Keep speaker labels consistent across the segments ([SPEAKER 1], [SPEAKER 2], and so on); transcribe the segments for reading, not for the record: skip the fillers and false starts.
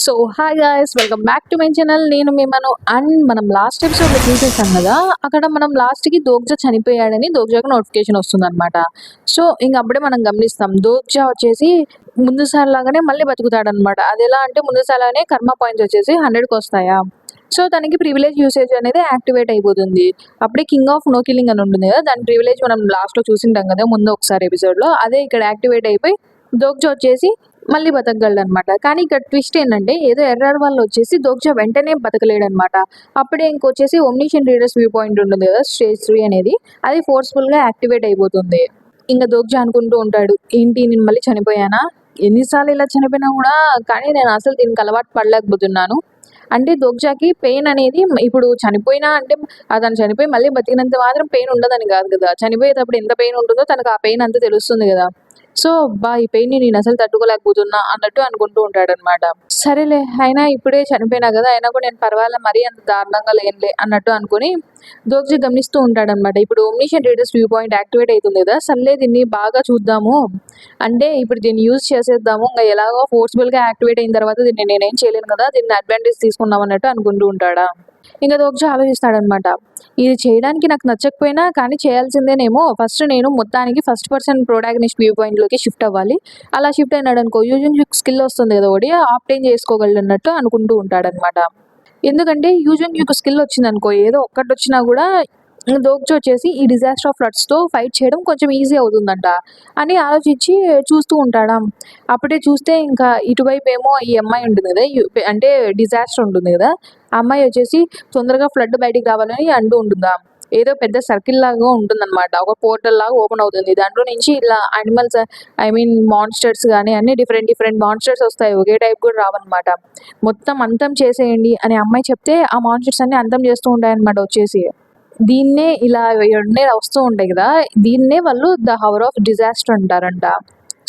[SPEAKER 1] So hi guys, welcome back to my channel. నేను మిమ్మల్ని మనం లాస్ట్ ఎపిసోడ్లో చూసేసాం కదా, అక్కడ మనం లాస్ట్కి దోగ్జా చనిపోయాడని దోగ్జాకు నోటిఫికేషన్ వస్తుంది అనమాట. సో ఇంక అప్పుడే మనం గమనిస్తాం దోగ్జా వచ్చేసి ముందు సార్ లాగానే మళ్ళీ బతుకుతాడనమాట. అది ఎలా అంటే ముందు సార్లాగానే కర్మ పాయింట్స్ వచ్చేసి 100కి వస్తాయా. సో తనకి ప్రివిలేజ్ యూసేజ్ అనేది యాక్టివేట్ అయిపోతుంది. అప్పుడే కింగ్ ఆఫ్ నో కిల్లింగ్ అని ఉంటుంది కదా, దాని ప్రివిలేజ్ మనం లాస్ట్లో చూసింటాం కదా ముందు ఒకసారి ఎపిసోడ్లో. అదే ఇక్కడ యాక్టివేట్ అయిపోయి దోగ్జా వచ్చేసి మళ్ళీ బతకగలడు అనమాట. కానీ ఇక్కడ ట్విస్ట్ ఏంటంటే ఏదో ఎర్రర్ వల్ల వచ్చేసి దోగ్జా వెంటనే బతకలేడు అనమాట. అప్పుడే ఇంకొచ్చేసి ఒమ్నిషన్ రీడర్స్ వ్యూ పాయింట్ ఉంటుంది కదా, స్టేజ్ 3 అనేది, అది ఫోర్స్ఫుల్గా యాక్టివేట్ అయిపోతుంది. ఇంకా దోగ్జా అనుకుంటూ ఉంటాడు, ఏంటి నేను మళ్ళీ చనిపోయానా, ఎన్నిసార్లు ఇలా చనిపోయినా కూడా కానీ నేను అసలు దీనికి అలవాటు పడలేకపోతున్నాను. అంటే దోగ్జాకి పెయిన్ అనేది ఇప్పుడు చనిపోయినా అంటే అతను చనిపోయి మళ్ళీ బతికినంత మాత్రం పెయిన్ ఉండదని కాదు కదా, చనిపోయేటప్పుడు ఎంత పెయిన్ ఉంటుందో తనకు ఆ పెయిన్ అంతా తెలుస్తుంది కదా. సో ఈ పెయిన్ని నేను అసలు తట్టుకోలేకపోతున్నా అన్నట్టు అనుకుంటూ ఉంటాడనమాట. సరేలే, అయినా ఇప్పుడే చనిపోయినా కదా, అయినా కూడా నేను పర్వాలేదు, మరీ అంత దారుణంగా లేనులే అన్నట్టు అనుకుని దోగ్జా గమనిస్తూ ఉంటాడనమాట. ఇప్పుడు ఒమ్నిషన్ రీడర్స్ వ్యూ పాయింట్ యాక్టివేట్ అవుతుంది కదా, సర్లే దీన్ని బాగా చూద్దాము, అంటే ఇప్పుడు దీన్ని యూజ్ చేసేద్దాము, ఇంకా ఎలాగో ఫోర్స్ఫుల్గా యాక్టివేట్ అయిన తర్వాత దీన్ని నేనేం చేయలేను కదా, దీన్ని అడ్వాంటేజ్ తీసుకుందాం అన్నట్టు అనుకుంటూ ఉంటాడా. ఇంకా దోగ్జా ఆలోచిస్తాడనమాట, ఇది చేయడానికి నాకు నచ్చకపోయినా కానీ చేయాల్సిందేనేమో, ఫస్ట్ నేను మొత్తానికి ఫస్ట్ పర్సన్ ప్రోటాగనిస్ట్ వ్యూ పాయింట్లోకి షిఫ్ట్ అవ్వాలి. అలా షిఫ్ట్ అయినాడు అనుకో యూజన్ స్కిల్ వస్తుంది కదా ఒకటి, ఆప్టైన్ చేసుకోగలన్నట్టు అనుకుంటూ ఉంటాడనమాట. ఎందుకంటే యూజన్ స్కిల్ వచ్చింది అనుకో, ఏదో ఒక్కటి వచ్చినా కూడా దోగ్జా వచ్చేసి ఈ డిజాస్టర్ ఆఫ్ ఫ్లడ్స్తో ఫైట్ చేయడం కొంచెం ఈజీ అవుతుందంట అని ఆలోచించి చూస్తూ ఉంటాడా. అప్పుడే చూస్తే ఇంకా ఇటువైపు ఏమో ఈ అమ్మాయి ఉంటుంది కదా, అంటే డిజాస్టర్ ఉంటుంది కదా, ఆ అమ్మాయి వచ్చేసి తొందరగా ఫ్లడ్ బయటికి రావాలని అంటూ ఉంటుందా. ఏదో పెద్ద సర్కిల్ లాగా ఉంటుందన్నమాట, ఒక పోర్టల్ లాగా ఓపెన్ అవుతుంది, దాంట్లో నుంచి ఇలా అనిమల్స్ మాన్స్టర్స్ కానీ అన్ని డిఫరెంట్ మాన్స్టర్స్ వస్తాయి, ఒకే టైప్ కూడా రావన్నమాట. మొత్తం అంతం చేసేయండి అని అమ్మాయి చెప్తే ఆ మాన్స్టర్స్ అన్ని అంతం చేస్తూ ఉంటాయన్నమాట వచ్చేసి. దీన్నే ఇలా ఎన్నే వస్తూ ఉంటాయి కదా, దీన్నే వాళ్ళు ద హవర్ ఆఫ్ డిజాస్టర్ అంటారంట.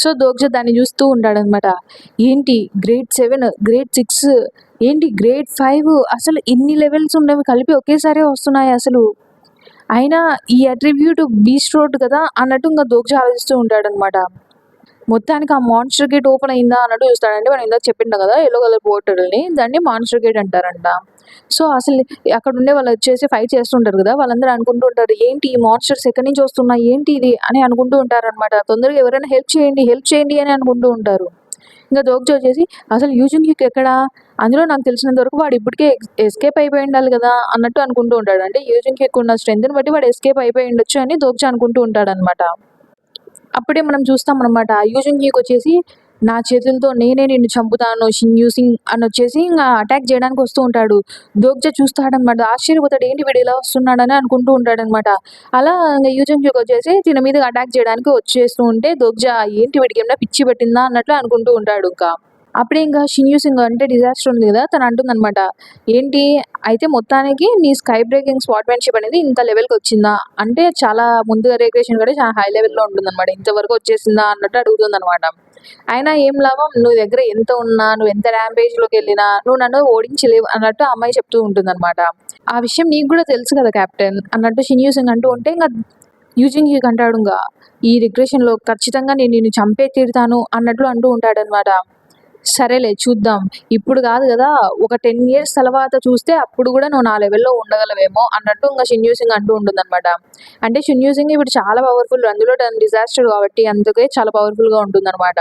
[SPEAKER 1] సో దోగ్జా దాన్ని చూస్తూ ఉంటాడనమాట. ఏంటి గ్రేడ్ 7, గ్రేడ్ 6, ఏంటి గ్రేడ్ 5, అసలు ఇన్ని లెవెల్స్ ఉన్నవి కలిపి ఒకేసారి వస్తున్నాయి అసలు, అయినా ఈ అట్రిబ్యూట్ బీస్ట్ రోడ్ కదా అన్నట్టు ఇంకా దోగ్జా ఆలోచిస్తూ ఉంటాడనమాట. మొత్తానికి ఆ మాన్స్టర్ గేట్ ఓపెన్ అయిందా అన్నట్టు చూస్తాడంటే, మనం ఇందాక చెప్పిండ కదా ఎల్లో కలర్ పోర్టల్ని, దాన్ని మాన్స్టర్ గేట్ అంటారంట. సో అసలు అక్కడ ఉండే వాళ్ళు వచ్చేసి ఫైట్ చేస్తుంటారు కదా, వాళ్ళందరూ అనుకుంటూ ఉంటారు ఏంటి ఈ మాన్స్టర్స్ ఎక్కడి నుంచి వస్తున్నాయి ఏంటి ఇది అని అనుకుంటూ ఉంటారనమాట. తొందరగా ఎవరైనా హెల్ప్ చేయండి అని అనుకుంటూ ఉంటారు. ఇంకా దోగ్జా వచ్చేసి అసలు యూజన్ క్యూక్ ఎక్కడా, అందులో నాకు తెలిసినంత వరకు వాడు ఇప్పటికే ఎస్కేప్ అయిపోయి ఉండాలి కదా అన్నట్టు అనుకుంటూ ఉంటాడు. అంటే యూజన్ క్యూక్ ఉన్న స్ట్రెంత్ని బట్టి వాడు ఎస్కేప్ అయిపోయి ఉండొచ్చు అని దోగ్జా అనుకుంటూ ఉంటాడు అనమాట. అప్పుడే మనం చూస్తాం అనమాట, యూజన్ క్యూక్ వచ్చేసి నా చేతులతో నేనే నిన్ను చంపుతాను షిన్ యూసింగ్ అని వచ్చేసి ఇంకా అటాక్ చేయడానికి వస్తూ ఉంటాడు. దోగ్జా చూస్తాడనమాట, ఆశ్చర్యపోతాడు, ఏంటి వీడు ఇలా వస్తున్నాడని అనుకుంటూ ఉంటాడనమాట. అలా ఇంకా యూజన్ క్యూక్ వచ్చేసి తిన మీద అటాక్ చేయడానికి వచ్చేస్తూ ఉంటే దోగ్జా ఏంటి వీడికి ఏమైనా పిచ్చి పట్టిందా అన్నట్లు అనుకుంటూ ఉంటాడు. ఇంకా అప్పుడే ఇంకా షిన్ యూసింగ్ అంటే డిజాస్టర్ ఉంది కదా, తను అంటుందన్నమాట, ఏంటి అయితే మొత్తానికి నీ స్కై బ్రేకింగ్ స్పాట్మెన్షిప్ అనేది ఇంత లెవెల్కి వచ్చిందా, అంటే చాలా ముందుగా రేగ్రేషన్ కూడా చాలా హై లెవెల్లో ఉంటుందన్నమాట, ఇంతవరకు వచ్చేసిందా అన్నట్టు అడుగుతుందన్నమాట. అయినా ఏం లాభం, నువ్వు దగ్గర ఎంత ఉన్నా, నువ్వు ఎంత ర్యాంపేజ్లోకి వెళ్ళినా నువ్వు నన్ను ఓడించలేవు అన్నట్టు అమ్మాయి చెప్తూ ఉంటుందన్నమాట. ఆ విషయం నీకు కూడా తెలుసు కదా కెప్టెన్ అన్నట్టు షిన్ యూసింగ్ అంటూ ఉంటే ఇంకా యూజింగ్ క్యూక్ అంటాడు, ఇంకా ఈ రిగ్రెషన్లో ఖచ్చితంగా నేను నిన్ను చంపే తీరుతాను అన్నట్లు అంటూ ఉంటాడనమాట. సరేలే చూద్దాం, ఇప్పుడు కాదు కదా, ఒక 10 years తర్వాత చూస్తే అప్పుడు కూడా నువ్వు నా లెవెల్లో ఉండగలవేమో అన్నట్టు ఇంకా షిన్ యూసింగ్ అంటూ ఉంటుందన్నమాట. అంటే షిన్ యూసింగ్ ఇప్పుడు చాలా పవర్ఫుల్, అందులో డిజాస్టర్ కాబట్టి అందుకే చాలా పవర్ఫుల్గా ఉంటుందన్నమాట.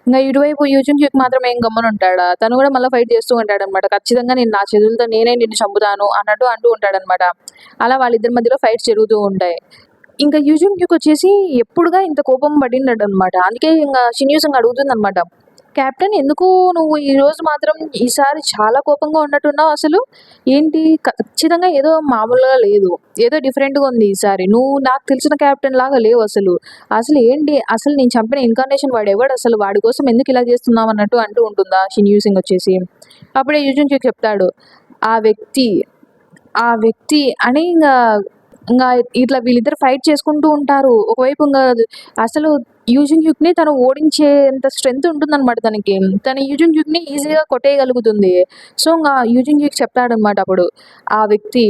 [SPEAKER 1] ఇంకా ఇటువైపు యూజన్ క్యూక్ మాత్రం ఏం గమ్మని ఉంటాడా, తను కూడా మళ్ళీ ఫైట్ చేస్తూ ఉంటాడనమాట. ఖచ్చితంగా నేను నా చేతులతో నేనే నిన్ను చంపుతాను అన్నట్టు అంటూ ఉంటాడనమాట. అలా వాళ్ళిద్దరి మధ్యలో ఫైట్స్ జరుగుతూ ఉంటాయి. ఇంకా యూజన్ క్యూక్ వచ్చేసి ఎప్పుడుగా ఇంత కోపం పడినాడు అనమాట. అందుకే ఇంకా షిన్ యూసింగ్ అడుగుతుంది అనమాట, కెప్టెన్ ఎందుకు నువ్వు ఈరోజు మాత్రం ఈసారి చాలా కోపంగా ఉన్నట్టున్నావు, అసలు ఏంటి ఖచ్చితంగా ఏదో మామూలుగా లేదు, ఏదో డిఫరెంట్గా ఉంది ఈసారి, నువ్వు నాకు తెలిసిన కెప్టెన్ లాగా లేవు అసలు, అసలు ఏంటి అసలు నేను చంపిన ఇన్కార్నేషన్ వాడు ఎవడు, అసలు వాడి కోసం ఎందుకు ఇలా చేస్తున్నావు అన్నట్టు అంటూ ఉంటుందా షిన్ యూసింగ్ వచ్చేసి. అప్పుడే యూజన్ క్యూక్ చెప్తాడు, ఆ వ్యక్తి అని ఇంకా ఇంకా ఇట్లా వీళ్ళిద్దరు ఫైట్ చేసుకుంటూ ఉంటారు. ఒకవైపు ఇంకా అసలు యూజన్ క్యూక్ని తను ఓడించేంత స్ట్రెంగ్త్ ఉంటుందన్నమాట తనకి, తన యూజన్ క్యూక్ని ఈజీగా కొట్టేయగలుగుతుంది. సో ఇంకా యూజన్ క్యూక్ చెప్తాడనమాట అప్పుడు, ఆ వ్యక్తి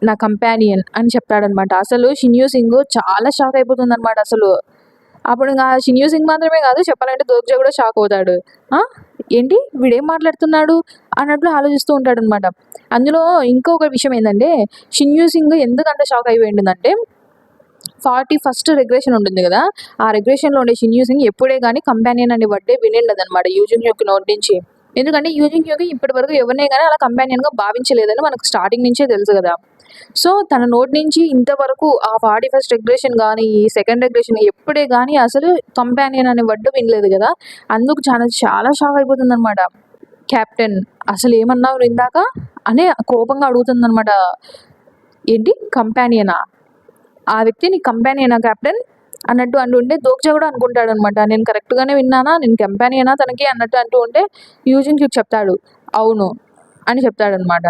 [SPEAKER 1] నా కంపానియన్ అని చెప్తాడనమాట. అసలు షిన్ యూసింగ్ చాలా షాక్ అయిపోతుంది అనమాట. అసలు అప్పుడు ఇంక షిన్యూ సింగ్ మాత్రమే కాదు చెప్పాలంటే దోగ్జా కూడా షాక్ అవుతాడు. ఆ! ఏంటి వీడేం మాట్లాడుతున్నాడు అన్నట్లు ఆలోచిస్తూ ఉంటాడనమాట. అందులో ఇంకొక విషయం ఏందంటే షిన్యూ సింగ్ ఎందుకంత షాక్ అయిపోయి ఉంటుందంటే 41st రెగ్రెషన్ ఉంటుంది గదా! ఆ రెగ్రెషన్‌లో ఉండే షిన్యూ సింగ్ ఎప్పుడే గాని కంపానియన్ అనే వర్డే వినిండదనమాట యూజింగ్ యూకి నోటి నుంచి. ఎందుకంటే యూజింగ్ యూకి ఇప్పటివరకు ఎవరిని గాని అలా కంపానియన్‌గా భావించలేదని మనకు స్టార్టింగ్ నుంచే తెలుసు గదా! సో, తన నోటి నుంచి ఇంతవరకు ఆ 41st రెగ్రెషన్ గాని, ఈ సెకండ్ రెగ్రెషన్ ఎప్పుడే గాని అసలు కంపానియన్ అనే వర్డ్ వినలేదు గదా! అందుకు చాలా షాక్ అయిపోతుందనమాట. కెప్టెన్ అసలేమన్నావు నువ్విందాక? అని కోపంగా అడుగుతుందనమాట. ఏంటి కంపానియనా? ఆ వ్యక్తి నీ కంపానియనా కెప్టెన్? అన్నట్టు అంటుంటే దోక్జా కూడా అనుకుంటాడనమాట. నేను కరెక్ట్‌గానే విన్నానా? నేను కంపానియనా తనకి అన్నట్టు అంటూ ఉంటే యూజిన్ క్యూక్ చెప్తాడు. అవును అని చెప్తాడనమాట.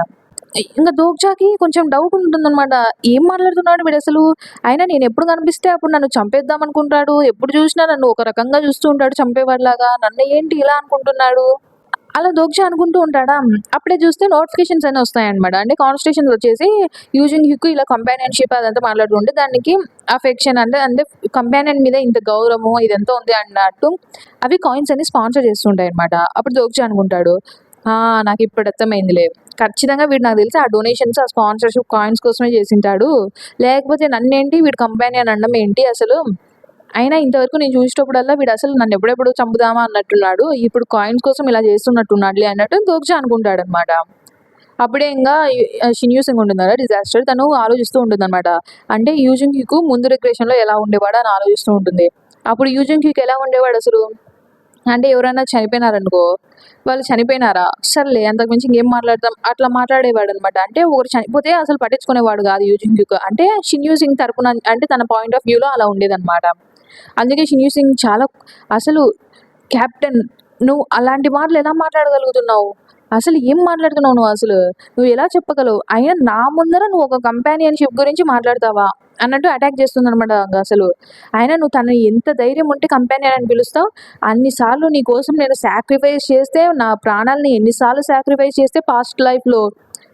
[SPEAKER 1] ఇంక దోక్జాకి కొంచెం డౌట్ ఉంటుందనమాట. ఏం మాట్లాడుతున్నాడు వీడసలు? అయినా నేనెప్పుడు కనిపిస్తే అప్పుడు నన్ను చంపేద్దాం అనుకుంటాడు. ఎప్పుడు చూసినా నన్ను ఒక రకంగా చూస్తూ ఉంటాడు చంపేవాడిలాగా. నన్ను ఏంటి ఇలా అనుకుంటున్నాడు? అలా దోక్ష అనుకుంటూ ఉంటాడా? అప్పుడే చూస్తే నోటిఫికేషన్స్ అన్నీ వస్తాయన్నమాట. అంటే కాన్వర్సేషన్స్ వచ్చేసి యూజింగ్ హిక్కు ఇలా కంపానియన్‌షిప్ అదంతా మాట్లాడుతుంటే దానికి అఫెక్షన్ అంటే కంపానియన్ మీద ఇంత గౌరవము ఇదంతా ఉంది అన్నట్టు అవి కాయిన్స్ అన్ని స్పాన్సర్ చేస్తుంటాయన్నమాట. అప్పుడు దోక్ష అనుకుంటాడు. ఆ! నాకిప్పుడు అర్థమైందిలే. ఖచ్చితంగా వీడు నాకు తెలిసి ఆ డొనేషన్స్, ఆ స్పాన్సర్‌షిప్ కాయిన్స్ కోసమే చేసుంటాడు. లేకపోతే నన్నేంటి వీడు కంపానియన్ అనడం ఏంటి అసలు? అయినా ఇంతవరకు నేను చూసేటప్పుడల్లా వీడసలు నన్నెప్పుడెప్పుడు చంపుదామా అన్నట్టున్నాడు. ఇప్పుడు కాయిన్స్ కోసం ఇలా చేస్తున్నట్టున్నాడులే అన్నట్టు దోగ్జా అనుకుంటాడనమాట. అప్పుడే ఇంగా షిన్యూ సింగ్ ఉంటుంది కదా! డిజాస్టర్ తను ఆలోచిస్తూ ఉంటుందనమాట. అంటే యూజింగ్ క్యూకు ముందు రెగ్రెషన్‌లో ఎలా ఉండేవాడు అని ఆలోచిస్తూ ఉంటుంది. అప్పుడు యూజింగ్ క్యూక్ ఎలా ఉండేవాడసలు? అంటే ఎవరైనా చనిపోయినారనుకో, వాళ్ళు చనిపోయినారా? సర్లే అంతకు మించి ఇంకేం మాట్లాడతాం అట్లా మాట్లాడేవాడనమాట. అంటే ఒకరు చనిపోతే అసలు పట్టించుకునేవాడు కాదు యూజింగ్ క్యూక్. అంటే షిన్యూ సింగ్ తరపున అంటే తన పాయింట్ ఆఫ్ వ్యూలో అలా ఉండేదనమాట. అందుకే షిన్యూ సింగ్ చాలా అసలు కెప్టెన్ నువ్వు అలాంటి మాటలు ఎలా మాట్లాడగలుగుతున్నావు? అసలు ఏం మాట్లాడుతున్నావు నువ్వసలు? నువ్వు ఎలా చెప్పగలవు? అయినా నా ముందర నువ్వు ఒక కంపానియన్‌షిప్ గురించి మాట్లాడతావా? అన్నట్టు అటాక్ చేస్తుందనమాట అసలు. అయినా నువ్వు తనని ఎంత ధైర్యం ఉంటే కంపానియన్ అని పిలుస్తావు? అన్ని సార్లు నీ కోసం నేను సాక్రిఫైస్ చేస్తే నా ప్రాణాల్ని ఎన్ని సార్లు సాక్రిఫైస్ చేస్తే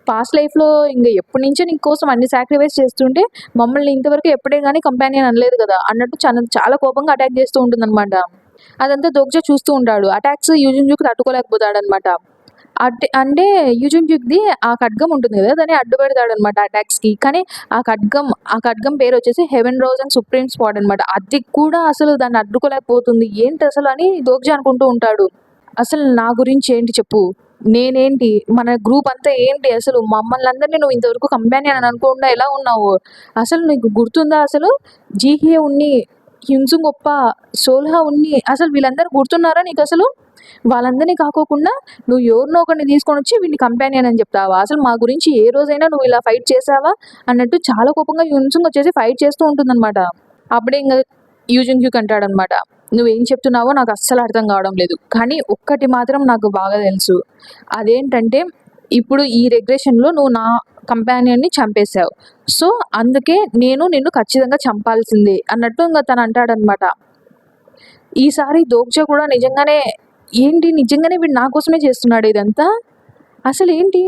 [SPEAKER 1] పాస్ట్ లైఫ్‌లో ఇంగ ఎప్పటినుంచో నీ కోసం అన్ని సాక్రిఫైస్ చేస్తుంటే మమ్మల్ని ఇంతవరకు ఎప్పుడే గాని కంపానియన్ అనలేదు కదా! అన్నట్టు చాలా కోపంగా అటాక్ చేస్తూ ఉంటుందనమాట. అదంతా దోగ్జా చూస్తూ ఉంటాడు. అటాక్స్ యూజింగ్‌కి తట్టుకోలేకపోతాడనమాట. అంటే యూజింగ్‌ది ఆ ఖడ్గం ఉంటుంది కదా! దాన్ని అడ్డుపెడతాడనమాట అటాక్స్‌కి. కానీ ఆ ఖడ్గం పేరొచ్చేసి heaven rose and supreme spade అనమాట. అది కూడా అసలు దాన్ని అడ్డుకోలేకపోతుంది. ఏంటసలు అని దోగ్జా అనుకుంటూ ఉంటాడు. అసలు నా గురించి ఏంటి చెప్పు? నేనేంటి? మన గ్రూప్ అంతా ఏంటి అసలు? మమ్మల్నందరిని నువ్వు ఇంతవరకు కంపానియన్ అని అనుకోకుండా ఎలా ఉన్నావు? అసలు నీకు గుర్తుందా అసలు? జీహే ఉన్ని, హింసుంగ్ ఒప్ప, సోల్హా ఉన్ని అసలు వీళ్ళందరూ గుర్తున్నారా నీకసలు? వాళ్ళందరిని కాకోకుండా నువ్వు ఎవరినో ఒకడిని తీసుకొనొచ్చి వీడిని కంపానియన్ అని చెప్తావా? అసలు మా గురించి ఏ రోజైనా నువ్వు ఇలా ఫైట్ చేశావా? అన్నట్టు చాలా కోపంగా హింసుంగ్ వచ్చేసి ఫైట్ చేస్తూ ఉంటుందనమాట. అప్పుడే ఇంగ యూజింగ్ క్యూక్ అంటాడనమాట. నువ్వేం చెప్తున్నావో నాకు అస్సలు అర్థం కావడం లేదు. కానీ ఒక్కటి మాత్రం నాకు బాగా తెలుసు. అదేంటంటే ఇప్పుడు ఈ రెగ్రెషన్‌లో నువ్వు నా కంపానియన్‌ని చంపేశావు. సో, అందుకే నేను నిన్ను ఖచ్చితంగా చంపాల్సిందే అన్నట్టు ఇంగ తను అంటాడనమాట. ఈసారి దోగ్జా కూడా నిజంగానే వీడు నా కోసమే చేస్తున్నాడా ఇదంతా? అసలేంటి?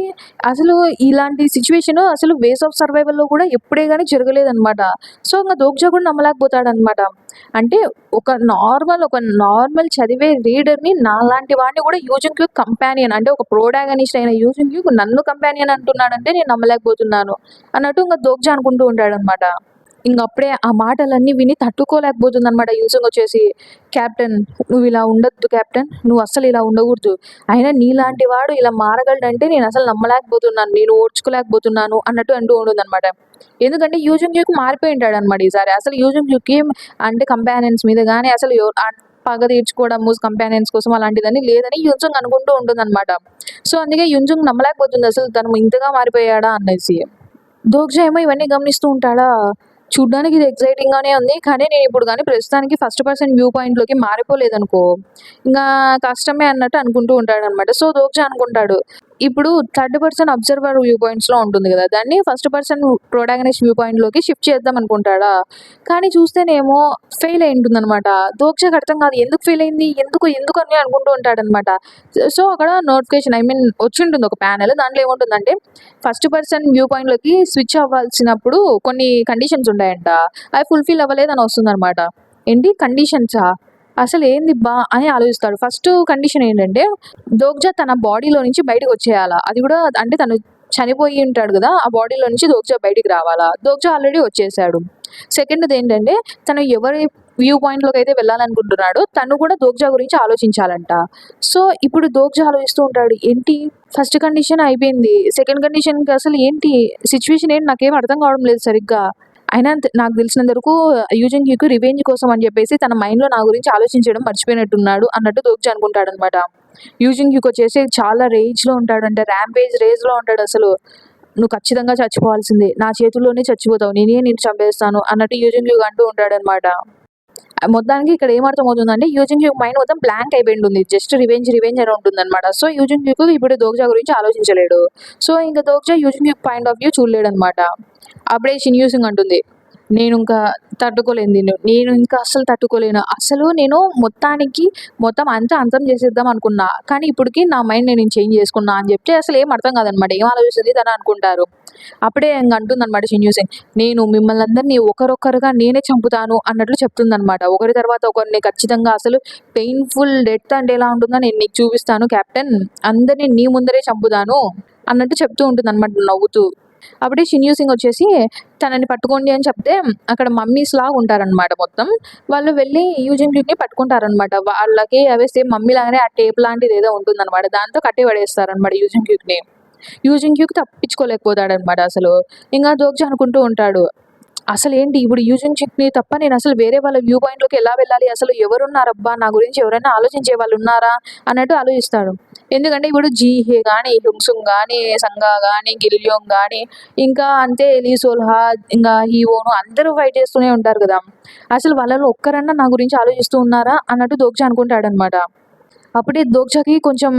[SPEAKER 1] అసలు ఇలాంటి సిట్యుయేషను అసలు వేస్ ఆఫ్ సర్వైవల్‌లో కూడా ఎప్పుడే గాని జరగలేదనమాట. సో, ఇంగ దోగ్జా కూడా నమ్మలేకపోతాడనమాట. అంటే ఒక నార్మల్ చదివే రీడర్‌ని నాలాంటి వాడిని కూడా యూజింగ్ క్యూక్ కంపానియన్ అంటే ఒక ప్రోటాగనిస్ట్ అయిన యూజింగ్ క్యూక్ నన్ను కంపానియన్ అంటున్నాడంటే నేను నమ్మలేకపోతున్నాను అన్నట్టు ఇంగ దోగ్జా అనుకుంటూ ఉంటాడనమాట. ఇంగప్పుడే ఆ మాటలన్నీ విని తట్టుకోలేకపోతుందనమాట యూసుంగ్ వచ్చేసి, "కెప్టెన్ నువ్విలా ఉండొద్దు కెప్టెన్. నువ్వస్సలు ఇలా ఉండకూడదు. అయినా నీలాంటి వాడు ఇలా మారగలడంటే నేనసలు నమ్మలేకపోతున్నాను. నేను ఓర్చుకోలేకపోతున్నాను" అన్నట్టు అంటూ ఉంటుందనమాట. ఎందుకంటే యూజింగ్ యూక్ మారిపోయుంటాడనమాట ఈసారి. అసలు యూజింగ్ యూక్‌కి అంటే కంపానియన్స్ మీద గాని అసలు పగ తీర్చుకోవడము కంపానియన్స్ కోసం అలాంటిదని లేదని యున్సుంగ్ అనుకుంటూ ఉంటుందనమాట. సో, అందుకే యున్సుంగ్ నమ్మలేకపోతుంది అసలు తను ఇంతగా మారిపోయాడా అనేసి. దోగ్జా ఏమో ఇవన్నీ గమనిస్తూ ఉంటాడా? చూడ్డానికి ఇది ఎక్సైటింగ్‌గానే ఉంది. కానీ నేనిప్పుడు గాని ప్రస్తుతానికి ఫస్ట్ పర్సన్ వ్యూ పాయింట్‌లోకి మారిపోలేదనుకో, ఇంగా కష్టమే అన్నట్టు అనుకుంటూ ఉంటాడనమాట. సో, దోగ్జా అనుకుంటాడు. ఇప్పుడు థర్డ్ పర్సన్ అబ్జర్వర్ వ్యూ పాయింట్స్‌లో ఉంటుంది గదా! దాన్ని ఫస్ట్ పర్సన్ ప్రొటాగనిస్ట్ వ్యూ పాయింట్‌లోకి షిఫ్ట్ చేద్దాం అనుకుంటాడా? కానీ చూస్తేనేమో ఫెయిల్ అయి ఉంటుందనమాట. దోగ్జాకి అర్థం కాదు. ఎందుకు ఫెయిల్ అయింది? ఎందుకు అని అనుకుంటూ ఉంటాడనమాట. సో, అక్కడ నోటిఫికేషన్ వచ్చుంటుంది ఒక ప్యానెల్. దాంట్లో ఏముంటుందంటే ఫస్ట్ పర్సన్ వ్యూ పాయింట్‌లోకి స్విచ్ అవ్వాల్సినప్పుడు కొన్ని కండిషన్స్ ఉంటాయంట. అవి ఫుల్‌ఫిల్ అవ్వలేదని వస్తుందనమాట. ఏంటి కండిషన్సా? అసలేందిబ్బా అని ఆలోచిస్తాడు. ఫస్ట్ కండిషన్ ఏంటంటే, దోగ్జా తన బాడీలో నుంచి బయటకొచ్చేయాల. అది గూడా అంటే తను చనిపోయి ఉంటాడు గదా! ఆ బాడీలో నుంచి దోగ్జా బయటికి రావాలా. దోగ్జా ఆల్రెడీ వచ్చేసాడు. సెకండ్‌దేంటంటే, తను ఎవరి వ్యూ పాయింట్‌లోకైతే వెళ్ళాలనుకుంటున్నాడో, తను కూడా దోగ్జా గురించి ఆలోచించాలంట. సో, ఇప్పుడు దోగ్జా ఆలోచిస్తూ ఉంటాడు. ఏంటి ఫస్ట్ కండిషన్ అయిపోయింది. సెకండ్ కండిషన్‌కి అసలు ఏంటి? సిట్యుయేషన్ ఏంటి నాకేం అర్థం కావడం లేదు సరిగ్గా. అయినా నాకు తెలిసినంత వరకు యూజింగ్ హ్యూకు రివెంజ్ కోసం అని చెప్పేసి తన మైండ్‌లో నా గురించి ఆలోచించడం మర్చిపోయినట్టున్నాడు అన్నట్టు దోగ్జా అనుకుంటాడనమాట. యూజింగ్ హ్యూక్ వచ్చేసి చాలా రేజ్‌లో ఉంటాడంట. ర్యాంపేజ్ రేజ్‌లో ఉంటాడసలు. "నువ్వు ఖచ్చితంగా చచ్చిపోవాల్సిందే. నా చేతుల్లోనే చచ్చిపోతావు. నేనే నిన్ను చంపేస్తాను" అన్నట్టు యూజింగ్ హ్యూక్ అంటూ ఉంటాడనమాట. మొత్తానికి ఇక్కడ ఏమర్థమవుతుందంటే యూజింగ్ హ్యూక్ మైండ్ మొత్తం బ్లాంక్ అయిపోయింటుంది. జస్ట్ రివెంజ్, రివెంజ్ అని ఉంటుందనమాట. సో, యూజింగ్ హ్యూక్ ఇప్పుడు దోగ్జా గురించి ఆలోచించలేడు. సో, ఇంక దోగ్జా using Hyuk point of view చూడలేడనమాట. అప్పుడే షిన్ యూసింగ్ అంటుంది, "నేనింకా తట్టుకోలేను దీన్ని. నేను ఇంకా అస్సలు తట్టుకోలేను. అసలు నేను మొత్తం అంతా అంతం చేసేద్దాం అనుకున్నా. కానీ ఇప్పటికి నా మైండ్ నేను చేంజ్ చేసుకున్నా" అని చెప్తే అసలేం అర్థం కాదనమాట. ఏం ఆలోచిస్తుంది తను అనుకుంటారు. అప్పుడే ఇంక అంటుందనమాట షిన్ యూసింగ్, "నేను మిమ్మల్నందరిని ఒకరొకరుగా నేనే చంపుతాను" అన్నట్లు చెప్తుందనమాట. ఒకరి తర్వాత ఒకరిని ఖచ్చితంగా అసలు పెయిన్‌ఫుల్ డెత్ అంటే ఎలా ఉంటుందో నేను నీకు చూపిస్తాను కెప్టెన్. అందరిని నీ ముందరే చంపుతాను అన్నట్టు చెప్తూ ఉంటుందనమాట నవ్వుతూ. అప్పుడే షిన్ యూసింగ్ వచ్చేసి తనని పట్టుకోండి అని చెప్తే అక్కడ మమ్మీస్‌లాగా ఉంటారనమాట మొత్తం. వాళ్ళు వెళ్లి యూజింగ్ హ్యూక్‌ని పట్టుకుంటారనమాట. వాళ్ళకి అవే సేమ్ మమ్మీ లాగానే ఆ టేప్ లాంటిదేదో ఉంటుందనమాట. దాంతో కట్టి పడేస్తారనమాట యూజింగ్ హ్యూక్‌ని. యూజింగ్ హ్యూక్ తప్పించుకోలేకపోతాడనమాట అసలు. ఇంగా దోగ్జా అనుకుంటూ ఉంటాడు. అసలేంటి ఇప్పుడు యూజింగ్ హ్యూక్‌ని తప్ప నేనసలు వేరే వాళ్ళ వ్యూ పాయింట్‌లోకి ఎలా వెళ్ళాలి? అసలు ఎవరున్నారబ్బా! నా గురించి ఎవరైనా ఆలోచించే వాళ్ళున్నారా? అన్నట్టు ఆలోచిస్తాడు. ఎందుకంటే ఇప్పుడు జీహే గాని, హ్యుంగ్సుంగ్ గాని, సంగా గాని, గిల్యోంగ్ గాని, ఇంకా అంతే లీ సోల్‌హా, ఇంగా హీవోను అందరూ ఫైట్ చేస్తూనే ఉంటారు గదా! అసలు వాళ్ళలో ఒక్కరన్నా నా గురించి ఆలోచిస్తూ ఉన్నారా? అన్నట్టు దోగ్జా అనుకుంటాడనమాట. అప్పుడే దోగ్జాకి కొంచెం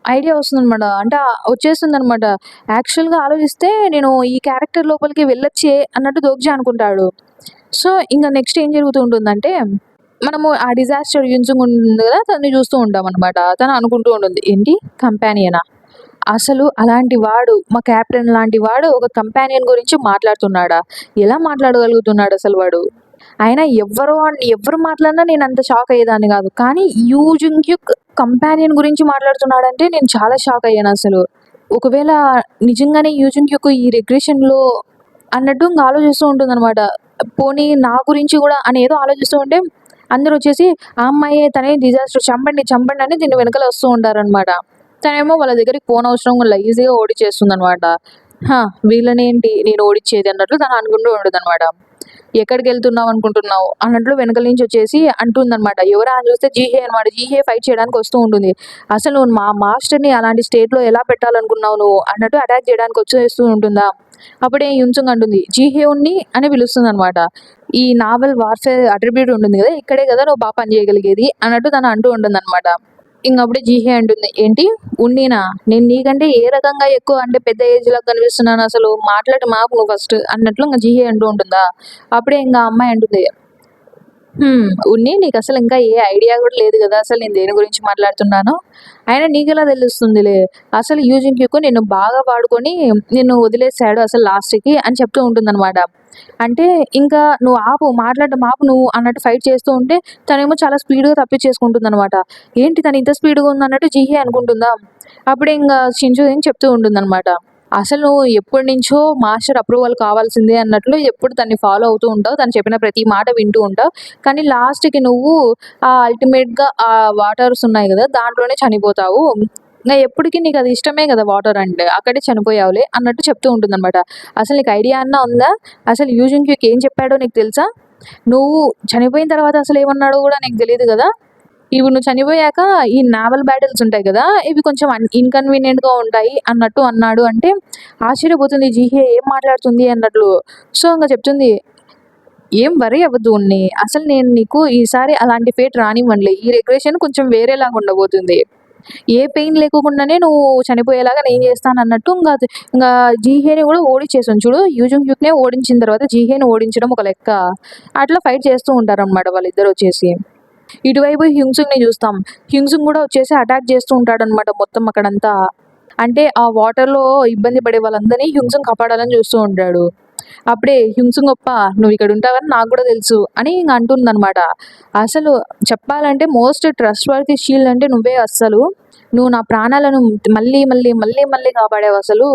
[SPEAKER 1] ఐడియా వస్తుందనమాట. అంటే వచ్చేస్తుందనమాట. యాక్చువల్‌గా ఆలోచిస్తే నేను ఈ క్యారెక్టర్ లోపలికి వెళ్ళొచ్చే అన్నట్టు దోగ్జా అనుకుంటాడు. సో, ఇంక నెక్స్ట్ ఏం జరుగుతూ ఉంటుందంటే, మనము ఆ డిజాస్టర్ యున్సుంగ్ ఉంటుంది గదా! తనని చూస్తూ ఉంటామనమాట. తను అనుకుంటూ ఉంటుంది. ఏంటి కంపానియనా? అసలు అలాంటి వాడు మా కెప్టెన్ లాంటి వాడు ఒక కంపానియన్ గురించి మాట్లాడుతున్నాడా? ఎలా మాట్లాడగలుగుతున్నాడసలు వాడు? అయినా ఎవ్వరు మాట్లాడినా నేనంత షాక్ అయ్యేదాన్ని గాదు. కానీ యూ జుంగ్‌క్యుక్ కంపానియన్ గురించి మాట్లాడుతున్నాడంటే నేను చాలా షాక్ అయ్యానసలు. ఒకవేళ నిజంగానే యూ జుంగ్‌క్యుక్ ఈ రిగ్రెషన్‌లో అన్నట్టు ఇంక ఆలోచిస్తూ ఉంటుందనమాట. పోనీ నా గురించి గూడా అని ఏదో ఆలోచిస్తూ ఉంటే అందరొచ్చేసి ఆ అమ్మాయే తనే డిజాస్టర్ చంపండి, చంపండి అని దీని వెనకాల వస్తూ ఉంటారనమాట. తనేమో వాళ్ళ దగ్గరికి పోనవసరం ఈజీగా ఓడిచేస్తుందనమాట. హా! వీళ్ళనేంటి నేను ఓడిచ్చేది అన్నట్లు తను అనుకుంటూ ఉంటదనమాట. ఎక్కడికెళ్తున్నావు అనుకుంటున్నావు? అన్నట్లు వెనకాల నుంచి వచ్చేసి అంటుందనమాట. ఎవరా అని చూస్తే జీహే అనమాట. జీహే ఫైట్ చేయడానికి వస్తూ ఉంటుంది. అసలు నువ్వు మా మాస్టర్‌ని అలాంటి స్టేట్‌లో ఎలా పెట్టాలనుకున్నావు నువ్వు? అన్నట్టు అటాక్ చేయడానికి వచ్చేస్తూ ఉంటుందా? అప్పుడే యున్సుంగ్ అంటుంది. జీహేయున్ని అని పిలుస్తుందనమాట. ఈ నావల్ వార్‌ఫేర్ అట్రిబ్యూట్ ఉంటుంది గదా! ఇక్కడే గదా నువ్వు పని చేయగలిగేది అన్నట్టు తను అంటూ ఉంటుందనమాట. ఇంగప్పుడే జీహే అంటుంది. "ఏంటి ఉన్నీనా? నేను నీకంటే ఏ రకంగా ఎక్కువ అంటే పెద్ద ఏజ్‌లా కనిపిస్తున్నానసలు? మాట్లాడటం ఆపు నువ్వు ఫస్ట్" అన్నట్లు ఇంగ జీహే అంటూ ఉంటుందా? అప్పుడే ఇంగ ఆ అమ్మాయి అంటుంది. ఉన్ని నీకసలు ఇంకా ఏ ఐడియా గూడా లేదు గదా! అసలు నేను దేని గురించి మాట్లాడుతున్నానో? అయినా నీకెలా తెలుస్తుందిలే. అసలు యూజింగ్ క్యూకు నిన్ను బాగా వాడుకొని నిన్ను వదిలేసాడు అసలు లాస్ట్‌కి అని చెప్తూ ఉంటుందనమాట. అంటే ఇంకా "నువ్వు ఆపు, మాట్లాడడం ఆపు నువ్వు" అన్నట్టు ఫైట్ చేస్తూ ఉంటే తనేమో చాలా స్పీడ్‌గా తప్పించేసుకుంటుందనమాట. ఏంటి తను ఇంత స్పీడ్‌గా ఉందన్నట్టు జీహే అనుకుంటుందా? అప్పుడే ఇంగ షింజుయింగ్ చెప్తూ ఉంటుందనమాట. అసలు నువ్వు ఎప్పటినుంచో మాస్టర్ అప్రూవల్ కావాల్సిందే అన్నట్లు ఎప్పుడు తనని ఫాలో అవుతూ ఉంటావు. తను చెప్పిన ప్రతి మాట వింటూ ఉంటావు. కానీ లాస్ట్‌కి నువ్వు అల్టిమేట్‌గా ఆ వాటర్స్ ఉన్నాయి గదా! దాంట్లోనే చనిపోతావు. ఇంగ ఎప్పటికి నీకది ఇష్టమే గదా! వాటర్ అంటే. అక్కడే చనిపోయావులే అన్నట్టు చెప్తూ ఉంటుందనమాట. అసలు నీకు ఐడియా అన్నా ఉందా? అసలు యూజింగ్ క్యూక్ ఏం చెప్పాడో నీకు తెలుసా? నువ్వు చనిపోయిన తర్వాత అసలేమన్నాడో గూడా నీకు తెలీదు గదా! ఇప్పుడు నువ్వు చనిపోయాక ఈ నావల్ బ్యాటిల్స్ ఉంటాయి కదా! ఇవి కొంచెం ఇన్‌కన్వీనియంట్‌గా ఉంటాయి అన్నట్టు అన్నాడు అంటే, ఆశ్చర్యపోతుంది జీహే ఏం మాట్లాడుతుంది అన్నట్లు. సో, ఇంగ చెప్తుంది, "ఏం వర్రీ అవ్వద్దు ఉన్ని. అసలు నేను నీకు ఈసారి అలాంటి ఫేట్ రానివ్వనులే. ఈ రిగ్రెషన్ కొంచెం వేరేలాగా ఉండబోతుంది. ఏ పెయిన్ లేకోకుండానే నువ్వు చనిపోయేలాగా నేను చేస్తానన్నట్టు" ఇంగా జీహేని కూడా ఓడించేసాను చూడు. యూజుంగ్ యూక్‌నే ఓడించిన తర్వాత జీహేని ఓడించడం ఒక లెక్క. అట్లా ఫైట్ చేస్తూ ఉంటారనమాట వాళ్ళిద్దరొచ్చేసి. ఇటువైపు హ్యుంగ్సుంగ్‌ని చూస్తాం. హ్యుంగ్సుంగ్ గూడా వచ్చేసి అటాక్ చేస్తూ ఉంటాడనమాట మొత్తం అక్కడంతా. అంటే ఆ వాటర్‌లో ఇబ్బంది పడే వాళ్ళందరినీ హ్యుంగ్సుంగ్ కాపాడాలని చూస్తూ ఉంటాడు. అప్పుడే హ్యుంసుంగ్ ఒప్ప నువ్వు ఇక్కడ ఉంటావని నాకు కూడా తెలుసు అని ఇంక అంటుందన్నమాట. అసలు చెప్పాలంటే మోస్ట్ ట్రస్ట్ వర్తీ షీల్డ్ అంటే నువ్వే అస్సలు. నువ్వు నా ప్రాణాలను మళ్ళీ మళ్ళీ మళ్ళీ మళ్ళీ కాపాడావు అసలు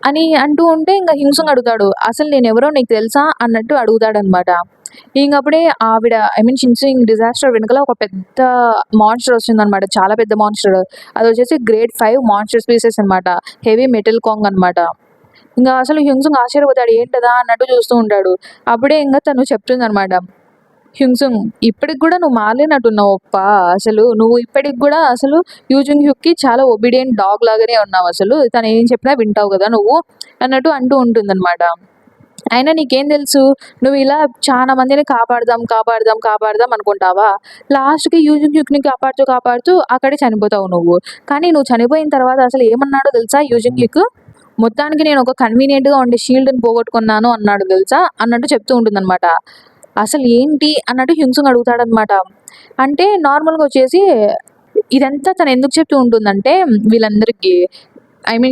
[SPEAKER 1] అని అంటూ ఉంటే ఇంకా హింసుంగ్ అడుగుతాడు, అసలు నేనెవరో నీకు తెలుసా అన్నట్టు అడుగుతాడనమాట. ఇంకప్పుడే ఆవిడ షిన్సుయింగ్ డిజాస్టర్ వెనకాల ఒక పెద్ద మాన్స్టర్ వస్తుందన్నమాట. చాలా పెద్ద మాన్స్టర్. అది వచ్చేసి గ్రేడ్ 5 మాన్స్టర్ స్పీసెస్ అనమాట. హెవీ మెటల్ కాంగ్ అనమాట. ఇంకా అసలు హ్యుంగ్సుంగ్ ఆశ్చర్యపోతాడు, ఏంటదా అన్నట్టు చూస్తూ ఉంటాడు. అప్పుడే ఇంకా తను చెప్తుందనమాట, హ్యుంగ్సుంగ్ ఇప్పటికి కూడా నువ్వు మారలేనట్టున్నావు ఒప్ప. అసలు నువ్వు ఇప్పటికి కూడా అసలు యూజింగ్ హ్యుక్కి చాలా ఒబీడియంట్ డాగ్ లాగానే ఉన్నావు. అసలు తను ఏం చెప్పినా వింటావు కదా నువ్వు అన్నట్టు అంటూ ఉంటుందన్నమాట. అయినా నీకేం తెలుసు, నువ్వు ఇలా చాలా మందిని కాపాడదాం కాపాడదాం కాపాడదాం అనుకుంటావా, లాస్ట్కి యూజింగ్ హ్యుక్ని కాపాడుతూ కాపాడుతూ అక్కడే చనిపోతావు నువ్వు. కానీ నువ్వు చనిపోయిన తర్వాత అసలు ఏమన్నాడో తెలుసా యూజింగ్ హ్యుక్, మొత్తానికి నేను ఒక కన్వీనియంట్గా ఉండే షీల్డ్ని పోగొట్టుకున్నాను అన్నాడు తెలుసా అన్నట్టు చెప్తూ ఉంటుందన్నమాట. అసలు ఏంటి అన్నట్టు హ్యుంసుంగ్ అడుగుతాడనమాట. అంటే నార్మల్గా వచ్చేసి ఇదంతా తను ఎందుకు చెప్తూ ఉంటుందంటే వీళ్ళందరికీ,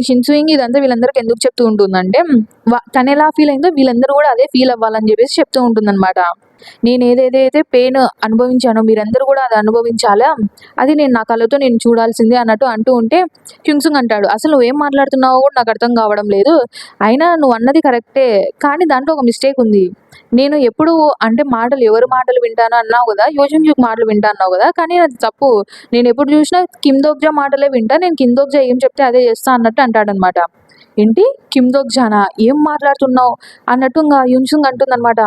[SPEAKER 1] షిన్సుయింగ్ ఇదంతా వీళ్ళందరికీ ఎందుకు చెప్తూ ఉంటుందంటే తను ఎలా ఫీల్ అయిందో వీళ్ళందరూ కూడా అదే ఫీల్ అవ్వాలని చెప్పేసి చెప్తూ ఉంటుందన్నమాట. నేను ఏదేదైతే పెయిన్ అనుభవించానో మీరందరూ కూడా అది అనుభవించాలా, అది నేను నా కళ్ళతో నేను చూడాల్సిందే అన్నట్టు అంటూ ఉంటే హ్యుంసుంగ్ అంటాడు, అసలు నువ్వేం మాట్లాడుతున్నావో కూడా నాకు అర్థం కావడం లేదు. అయినా నువ్వు అన్నది కరెక్టే, కానీ దాంట్లో ఒక మిస్టేక్ ఉంది. నేను ఎప్పుడు అంటే ఎవరి మాటలు వింటాను అన్నావు కదా, యోజన్ యూక్ మాటలు వింటా అన్నావు కదా, కానీ అది తప్పు. నేను ఎప్పుడు చూసినా కిమ్ దోగ్జా మాటలే వింటా, నేను కిమ్ దోగ్జా ఏం చెప్తే అదే చేస్తా అన్నట్టు అంటాడనమాట. ఏంటి కిమ్ దోగ్జానా, ఏం మాట్లాడుతున్నావు అన్నట్టు ఇంకా యున్సుంగ్ అంటుందన్నమాట.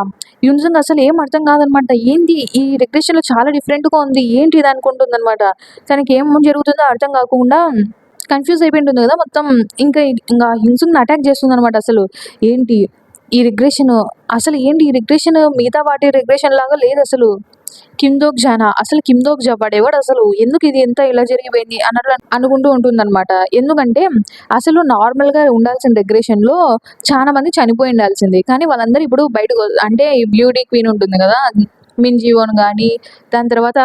[SPEAKER 1] యున్సుంగ్ అసలు ఏం అర్థం కాదనమాట. ఏంది ఈ రిగ్రెషన్లో చాలా డిఫరెంట్గా ఉంది, ఏంటి ఇది అనుకుంటుందన్నమాట. తనకి ఏం జరుగుతుందో అర్థం కాకుండా కన్ఫ్యూజ్ అయిపోయి ఉంటుంది కదా మొత్తం. ఇంకా హింసుంగ్ని అటాక్ చేస్తుంది అనమాట. అసలు ఏంటి ఈ రిగ్రెషన్, అసలు ఏంటి ఈ రిగ్రెషన్ మిగతా వాటి రిగ్రెషన్ లాగా లేదు అసలు. కిమ్దోక్ జానా, అసలు కిమ్దోక్ జా వాడెవడు అసలు, ఎందుకు ఇది ఎంత ఇలా జరిగిపోయింది అన్నట్లు అనుకుంటూ ఉంటుందన్నమాట. ఎందుకంటే అసలు నార్మల్గా ఉండాల్సిన రిగ్రెషన్లో చాలా మంది చనిపోయి ఉండాల్సింది, కానీ వాళ్ళందరూ ఇప్పుడు బయటకు అంటే బ్యూటీ క్వీన్ ఉంటుంది కదా మిన్ జీవోన్ కానీ, దాని తర్వాత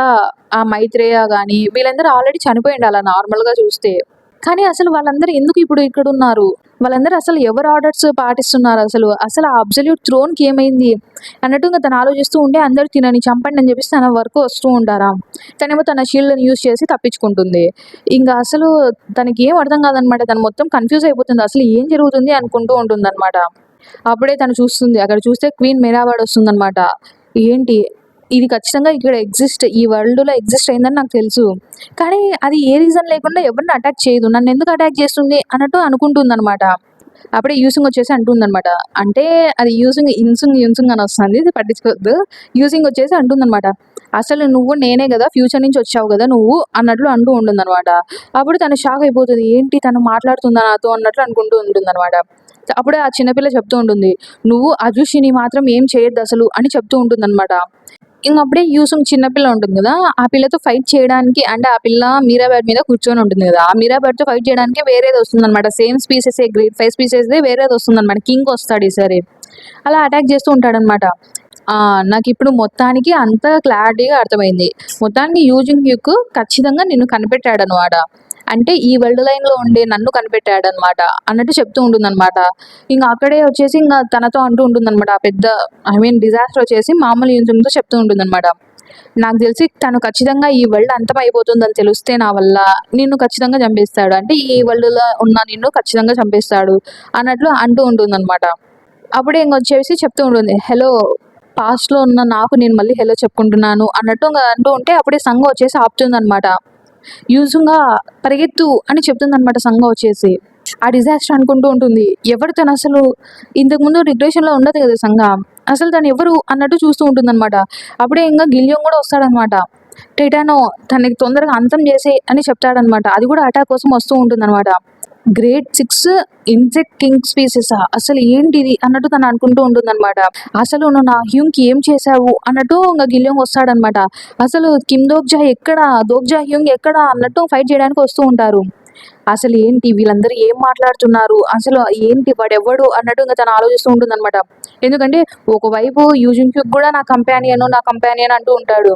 [SPEAKER 1] ఆ మైత్రేయ కానీ, వీళ్ళందరూ ఆల్రెడీ చనిపోయి ఉండాలి నార్మల్గా చూస్తే. కానీ అసలు వాళ్ళందరూ ఎందుకు ఇప్పుడు ఇక్కడ ఉన్నారు, వాళ్ళందరూ అసలు ఎవరు ఆర్డర్స్ పాటిస్తున్నారు, అసలు ఆ అబ్సల్యూట్ థ్రోన్కి ఏమైంది అన్నట్టు ఇంకా తను ఆలోచిస్తూ ఉంటే అందరూ తినని చంపండి అని చెప్పేసి తన వరకు వస్తూ ఉంటారా. తనేమో తన షీల్డ్ని యూజ్ చేసి తప్పించుకుంటుంది. ఇంకా అసలు తనకి ఏం అర్థం కాదనమాట. తను మొత్తం కన్ఫ్యూజ్ అయిపోతుంది, అసలు ఏం జరుగుతుంది అనుకుంటూ ఉంటుంది అనమాట. అప్పుడే తను చూస్తుంది, అక్కడ చూస్తే క్వీన్ మెరావాడ్ వస్తుందన్నమాట. ఏంటి ఇది ఖచ్చితంగా ఇక్కడ ఈ వరల్డ్లో ఎగ్జిస్ట్ అయిందని నాకు తెలుసు, కానీ అది ఏ రీజన్ లేకుండా ఎవరిని అటాక్ చేయదు, నన్ను ఎందుకు అటాక్ చేస్తుంది అన్నట్టు అనుకుంటుంది అనమాట. అప్పుడే యూసింగ్ వచ్చేసి అంటుందన్నమాట, అంటే అది యూసింగ్ అని వస్తుంది, ఇది పట్టించుకోవద్దు. యూసింగ్ వచ్చేసి అంటుందన్నమాట, అసలు నువ్వు నేనే కదా, ఫ్యూచర్ నుంచి వచ్చావు కదా నువ్వు అన్నట్లు అంటూ ఉంటుందన్నమాట. అప్పుడు తను షాక్ అయిపోతుంది, ఏంటి తను మాట్లాడుతుందా నాతో అన్నట్లు అనుకుంటూ ఉంటుందన్నమాట. అప్పుడే ఆ చిన్నపిల్ల చెప్తూ ఉంటుంది, నువ్వు అజుషిని మాత్రం ఏం చేయొద్దు అసలు అని చెప్తూ ఉంటుందన్నమాట. ఇంకప్పుడే యూసుంగ్ చిన్నపిల్ల ఉంటుంది కదా, ఆ పిల్లతో ఫైట్ చేయడానికి, అంటే ఆ పిల్ల మీరాబాడ్ మీద కూర్చొని ఉంటుంది కదా, ఆ మీరాబాడ్తో ఫైట్ చేయడానికి వేరేది వస్తుందన్నమాట. సేమ్ స్పీసెస్ గ్రేడ్ 5 స్పీసెస్దే వేరేది వస్తుందన్నమాట. కింగ్ వస్తాడు ఈసారి, అలా అటాక్ చేస్తూ ఉంటాడనమాట. నాకు ఇప్పుడు మొత్తానికి అంత క్లారిటీగా అర్థమైంది. మొత్తానికి యూజింగ్ హ్యుక్ ఖచ్చితంగా నిన్ను కనిపెట్టాడనమాట. అంటే ఈ వరల్డ్ లైన్లో ఉండే నన్ను కనిపెట్టాడనమాట అన్నట్టు చెప్తూ ఉంటుందన్నమాట. ఇంకా అక్కడే వచ్చేసి ఇంకా తనతో అంటూ ఉంటుందన్నమాట. ఆ పెద్ద డిజాస్టర్ వచ్చేసి మామూలు యూజింగ్తో చెప్తూ ఉంటుందన్నమాట. నాకు తెలిసి తను ఖచ్చితంగా ఈ వరల్డ్ అంతం అయిపోతుందని తెలిస్తే నా వల్ల నిన్ను ఖచ్చితంగా చంపేస్తాడు, అంటే ఈ వరల్డ్లో ఉన్న నిన్ను ఖచ్చితంగా చంపేస్తాడు అన్నట్లు అంటూ ఉంటుందన్నమాట. అప్పుడే ఇంకొచ్చేసి చెప్తూ ఉంటుంది, హలో పాస్ట్లో ఉన్న నాకు నేను మళ్ళీ హలో చెప్పుకుంటున్నాను అన్నట్టు అంటూ ఉంటే అప్పుడే సంఘ వచ్చేసి ఆపుతుందన్నమాట. యూజుగా పరిగెత్తు అని చెప్తుందన్నమాట సంఘ వచ్చేసి. ఆ డిజాస్టర్ అనుకుంటూ ఉంటుంది, ఎవరు తను అసలు ఇంతకుముందు రిగ్రెషన్లో ఉండదు కదా సంఘ, అసలు తను ఎవరు అన్నట్టు చూస్తూ ఉంటుందన్నమాట. అప్పుడే ఇంకా గిలియోన్ కూడా వస్తాడనమాట. టైటానో తనకి తొందరగా అంతం చేసే అని చెప్తాడనమాట. అది కూడా అటాక్ కోసం వస్తూ ఉంటుందన్నమాట. గ్రేడ్ 6 ఇన్సెక్ట్ కింగ్ స్పీసెస్, అసలు ఏంటిది అన్నట్టు తను అనుకుంటూ ఉంటుందన్నమాట. అసలు నువ్వు నా హ్యూంగ్కి ఏం చేశావు అన్నట్టు ఇంకా గిలియోన్ వస్తాడనమాట. అసలు కిమ్ దోగ్జా ఎక్కడ, దోగ్జా హ్యూంగ్ ఎక్కడ అన్నట్టు ఫైట్ చేయడానికి వస్తూ ఉంటారు. అసలు ఏంటి వీళ్ళందరూ ఏం మాట్లాడుతున్నారు, అసలు ఏంటి వాడెవ్వడు అన్నట్టు ఇంకా తను ఆలోచిస్తూ ఉంటుందన్నమాట. ఎందుకంటే ఒకవైపు యూజింగ్ హ్యూక్ కూడా నా కంపానియన్ అంటూ ఉంటాడు,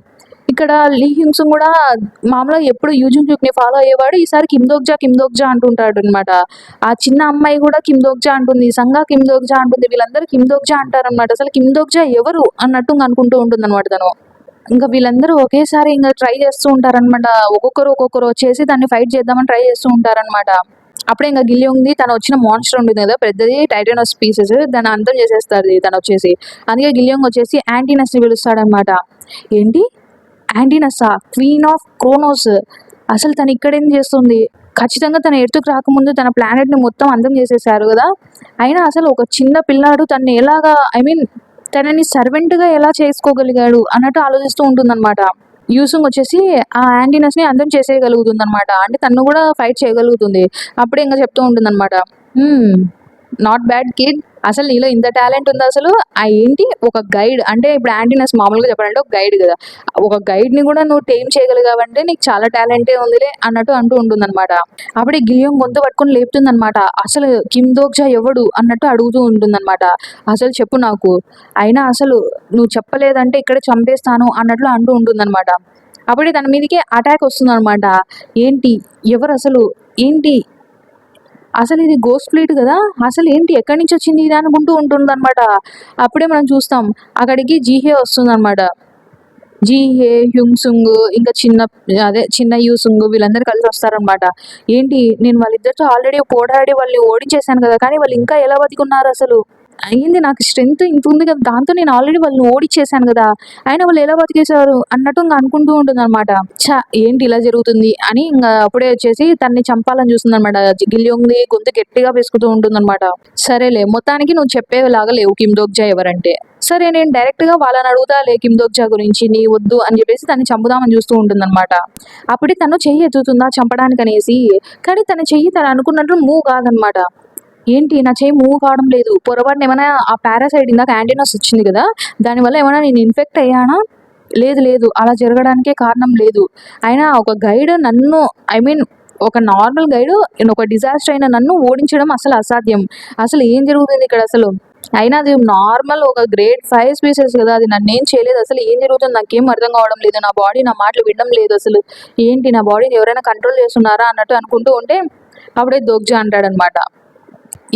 [SPEAKER 1] ఇక్కడ లీ హ్యూంగ్ సూంగ్ కూడా మామూలుగా ఎప్పుడు యూ జుంగ్ ని ఫాలో అయ్యేవాడు. ఈసారి కిమ్ దోక్ జా అంటుంటాడు అనమాట. ఆ చిన్న అమ్మాయి కూడా కిమ్ దోక్ జా అంటుంది, సంగా కిమ్ దోక్ జా అంటుంది, వీళ్ళందరూ కిమ్ దోక్ జా అంటారనమాట. అసలు కిమ్ దోక్ జా ఎవరు అన్నట్టు అనుకుంటూ ఉంటుంది అనమాట తను. ఇంకా వీళ్ళందరూ ఒకేసారి ఇంకా ట్రై చేస్తూ ఉంటారనమాట. ఒక్కొక్కరు వచ్చేసి దాన్ని ఫైట్ చేద్దామని ట్రై చేస్తూ ఉంటారనమాట. అప్పుడే ఇంకా గిల్లియోంగ్‌ది తను వచ్చిన మాన్స్టర్ ఉంటుంది కదా పెద్దది, టైటానస్ స్పీసెస్, దాన్ని అంతం చేసేస్తాది తను వచ్చేసి. అందుకే గిల్లియోంగ్ వచ్చేసి యాంటీనస్‌ని పిలుస్తాడనమాట. ఏంటి యాంటీనస్సా? Queen of Kronos. అసలు తను ఇక్కడేం చేస్తుంది? ఖచ్చితంగా తన ఎర్త్‌కి రాకముందు తన ప్లానెట్‌ని మొత్తం అంతం చేసేసారు కదా! అయినా అసలు ఒక చిన్న పిల్లాడు తనని ఎలాగా తనని సర్వెంట్‌గా ఎలా చేసుకోగలిగాడు అన్నట్టు ఆలోచిస్తూ ఉంటుందన్నమాట. యూసుంగ్ వచ్చేసి ఆ యాంటీనస్‌ని అంతం చేసేయగలుగుతుందన్నమాట. అంటే తను కూడా ఫైట్ చేయగలుగుతుంది. అప్పుడే ఇంక చెప్తూ ఉంటుందన్నమాట. హ్మ్. Not bad kid. అసలు నీలో ఇంత టాలెంట్ ఉందా అసలు? ఏంటి ఒక గైడ్ అంటే ఇప్పుడు యాంటీనస్ మామూలుగా చెప్పాలంటే ఒక గైడ్ కదా! ఒక గైడ్‌ని కూడా నువ్వు టేమ్ చేయగలిగావంటే నీకు చాలా టాలెంటే ఉందిలే అన్నట్టు అంటూ ఉంటుందన్నమాట. అప్పుడే గిలియోంగ్ గొంతు పట్టుకొని లేపుతుందన్నమాట. అసలు కిమ్ దోక్జా ఎవడు అన్నట్టు అడుగుతూ ఉంటుందన్నమాట. అసలు చెప్పు నాకు. అయినా అసలు నువ్వు చెప్పలేదంటే ఇక్కడే చంపేస్తాను అన్నట్లు అంటూ ఉంటుందన్నమాట. అప్పుడే తన మీదకి అటాక్ వస్తుందన్నమాట. ఏంటి? ఎవరు అసలు? ఏంటి? అసలు ఇది గోస్ట్ ఫ్లీట్ కదా! అసలు ఏంటి? ఎక్కడి నుంచి వచ్చింది ఇది అనుకుంటూ ఉంటుందన్నమాట. అప్పుడే మనం చూస్తాం అక్కడికి జీహే వస్తుందన్నమాట. జీహే, హ్యుంగ్ సుంగ్ ఇంకా చిన్న యూ సుంగ్ వీళ్ళందరూ కలిసి వస్తారనమాట. ఏంటి నేను వాళ్ళిద్దరితో ఆల్రెడీ పోరాడి వాళ్ళని ఓడించేశాను కదా! కానీ వాళ్ళు ఇంకా ఎలా బతికున్నారు అసలు? అయింది నాకు స్ట్రెంత్ ఇంత ఉంది కదా! దాంతో నేను ఆల్రెడీ వాళ్ళని ఓడించేశాను కదా! అయినా వాళ్ళు ఎలా బతికేశారు అన్నట్టు ఇంక అనుకుంటూ ఉంటుందన్నమాట. ఏంటి ఇలా జరుగుతుంది అని ఇంగ అప్పుడే వచ్చేసి తనని చంపాలని చూస్తుందన్నమాట. గిల్యోంగ్‌ది గొంతు గట్టిగా పిసుకుతూ ఉంటుందన్నమాట. సరేలే మొత్తానికి నువ్వు చెప్పేలాగా లేవు కిమ్ దోక్జా ఎవరంటే. సరే నేను డైరెక్ట్‌గా వాళ్ళని అడుగుతాలే కిమ్ దోక్జా గురించి నీ వద్దు అని చెప్పేసి తనని చంపుదామని చూస్తూ ఉంటుందన్నమాట. అప్పుడే తను చెయ్యి ఎత్తుతుందా చంపడానికనేసి. కానీ తన చెయ్యి తను అనుకున్నట్లు మూవ్ కాదనమాట. ఏంటి నా చెయ్యి మూవ్ కావడం లేదు. పొరపాటున ఏమైనా ఆ పారాసైట్ ఇందాక యాంటీనస్ వచ్చింది కదా! దానివల్ల ఏమైనా నేను ఇన్ఫెక్ట్ అయ్యానా? లేదు. అలా జరగడానికే కారణం లేదు. అయినా ఒక గైడ్ నన్ను ఒక నార్మల్ గైడ్ ఒక డిజాస్టర్ అయిన నన్ను ఓడించడం అసలు అసాధ్యం. అసలు ఏం జరుగుతుంది ఇక్కడ అసలు? అయినా అది నార్మల్ ఒక గ్రేడ్ 5 స్పీసీస్ కదా! అది నన్నేం చేయలేదు. అసలు ఏం జరుగుతుంది నాకేం అర్థం కావడం లేదు. నా బాడీ నా మాటలు వినడం లేదు అసలు. ఏంటి నా బాడీని ఎవరైనా కంట్రోల్ చేస్తున్నారా అన్నట్టు అనుకుంటూ ఉంటే అప్పుడే దోగ్జా అంటాడనమాట.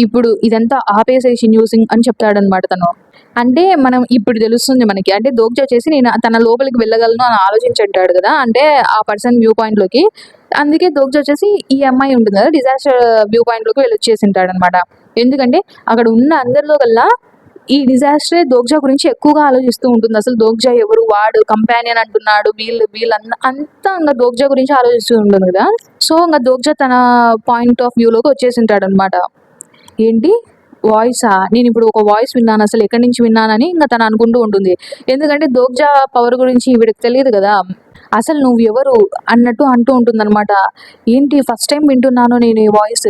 [SPEAKER 1] ఇప్పుడు ఇదంతా ఆపేసేయి షిన్యూసింగ్ అని చెప్తాడనమాట తను. అంటే మనం ఇప్పుడు తెలుస్తుంది మనకి. అంటే దోగ్జా వచ్చేసి నేను తన లోపలికి వెళ్ళగలను అని ఆలోచించుంటాడు కదా! అంటే ఆ పర్సన్ వ్యూ పాయింట్‌లోకి. అందుకే దోగ్జా వచ్చేసి ఈ అమ్మాయి ఉంటుంది కదా! డిజాస్టర్ వ్యూ పాయింట్‌లోకి వెళ్ళొచ్చేసింటాడనమాట. ఎందుకంటే అక్కడ ఉన్న అందరిలో కల్లా ఈ డిజాస్టరే దోగ్జా గురించి ఎక్కువగా ఆలోచిస్తూ ఉంటుంది. అసలు దోగ్జా ఎవరు? వాడు కంపానియన్ అంటున్నాడు. అంతా ఇంగ దోగ్జా గురించి ఆలోచిస్తూ ఉంటుంది కదా! సో, ఇంగ దోగ్జా తన పాయింట్ ఆఫ్ వ్యూలోకి వచ్చేసింటాడనమాట. ఏంటి? వాయిసా? నేనిప్పుడు ఒక వాయిస్ విన్నాను. అసలు ఎక్కడి నుంచి విన్నానని ఇంక తను అనుకుంటూ ఉంటుంది. ఎందుకంటే దోగ్జా పవర్ గురించి ఈవిడకి తెలీదు గదా! అసలు నువ్వెవరు అన్నట్టు అంటూ ఉంటుందనమాట. ఏంటి ఫస్ట్ టైమ్ వింటున్నాను నేను ఈ వాయిస్.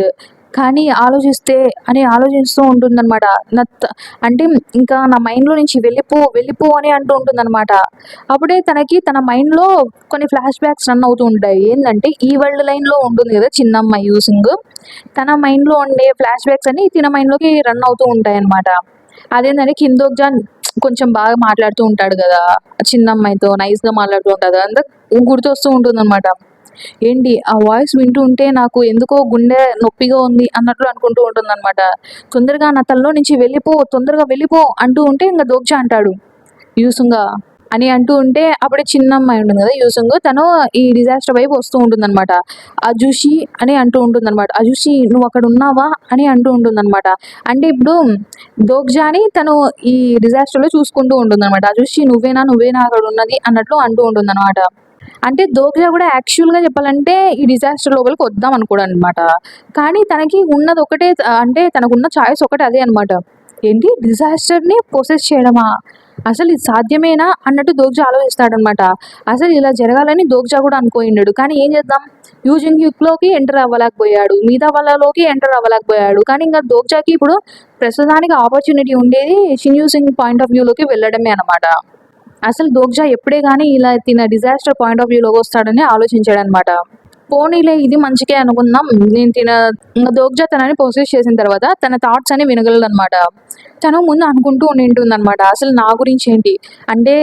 [SPEAKER 1] కానీ ఆలోచిస్తూ ఉంటుందనమాట. అంటే ఇంకా నా మైండ్‌లో నుంచి వెళ్ళిపో అని అంటూ ఉంటుందనమాట. అప్పుడే తనకి తన మైండ్‌లో కొన్ని ఫ్లాష్ బ్యాక్స్ రన్ అవుతూ ఉంటాయి. ఏందంటే ఈ వరల్డ్ లైన్‌లో ఉంటుంది గదా! చిన్నమ్మాయి యూసింగ్. తన మైండ్‌లో ఉండే ఫ్లాష్ బ్యాక్స్ అన్నీ తిన మైండ్‌లోకి రన్ అవుతూ ఉంటాయన్నమాట. అదేంటంటే కిమ్ దోక్ జాన్ కొంచెం బాగా మాట్లాడుతూ ఉంటాడు గదా! చిన్నమ్మాయితో నైస్‌గా మాట్లాడుతూ ఉంటాడు. అంతా గుర్తొస్తూ ఉంటుందన్నమాట. ఏంటి ఆ వాయిస్ వింటూ ఉంటే నాకు ఎందుకో గుండె నొప్పిగా ఉంది అన్నట్లు అనుకుంటూ ఉంటుందన్నమాట. తొందరగా నా తలలో నుంచి తొందరగా వెళ్ళిపో అంటూ ఉంటే ఇంక దోగ్జా అంటాడు. యూసుంగా అని అంటూ ఉంటే అప్పుడే చిన్న అమ్మాయి ఉంటుంది కదా యూసుంగ్ తను ఈ డిజాస్టర్ వైపు వస్తూ ఉంటుందన్నమాట. అజుషి అని అంటూ ఉంటుందన్నమాట. అజుషి నువ్వు అక్కడ ఉన్నావా అని అంటూ ఉంటుందన్నమాట. అంటే ఇప్పుడు దోగ్జాని తను ఈ డిజాస్టర్‌లో చూసుకుంటూ ఉంటుందన్నమాట. అజుషి నువ్వేనా అక్కడ ఉన్నది అన్నట్లు అంటూ ఉంటుందన్నమాట. అంటే దోగ్జా కూడా యాక్చువల్‌గా చెప్పాలంటే ఈ డిజాస్టర్ లోపలికి వద్దాం అనుకోడనమాట. కానీ తనకి ఉన్నది ఒకటే అంటే తనకున్న చాయిస్ ఒకటే అదే అనమాట. ఏంటి డిజాస్టర్‌ని పొసెస్ చేయడమా? అసలు ఇది సాధ్యమేనా? అన్నట్టు దోగ్జా ఆలోచిస్తాడనమాట. అసలు ఇలా జరగాలని దోగ్జా కూడా అనుకోయుండడు. కానీ ఏం చేద్దాం? యూజింగ్ యుక్‌లోకి ఎంటర్ అవ్వలేకపోయాడు. మిగతా వాళ్ళలోకి ఎంటర్ అవ్వలేకపోయాడు. కానీ ఇంక దోగ్జాకి ఇప్పుడు ప్రస్తుతానికి ఆపర్చునిటీ ఉండేది షిన్ యూసింగ్ పాయింట్ ఆఫ్ వ్యూలోకి వెళ్ళడమే అనమాట. అసలు దోగ్జా ఎప్పుడే గానీ ఇలా తిన డిజాస్టర్ పాయింట్ ఆఫ్ వ్యూలోకి వస్తాడని ఆలోచించాడనమాట. పోనీలే ఇది మంచికే అనుకుందాం. ఇంగ దోగ్జా తనని పొసెస్ చేసిన తర్వాత తన థాట్స్ అన్ని వినగలడనమాట. తను ముందు అనుకుంటూ ఉండింటుందనమాట. అసలు నా గురించి ఏంటి? అంటే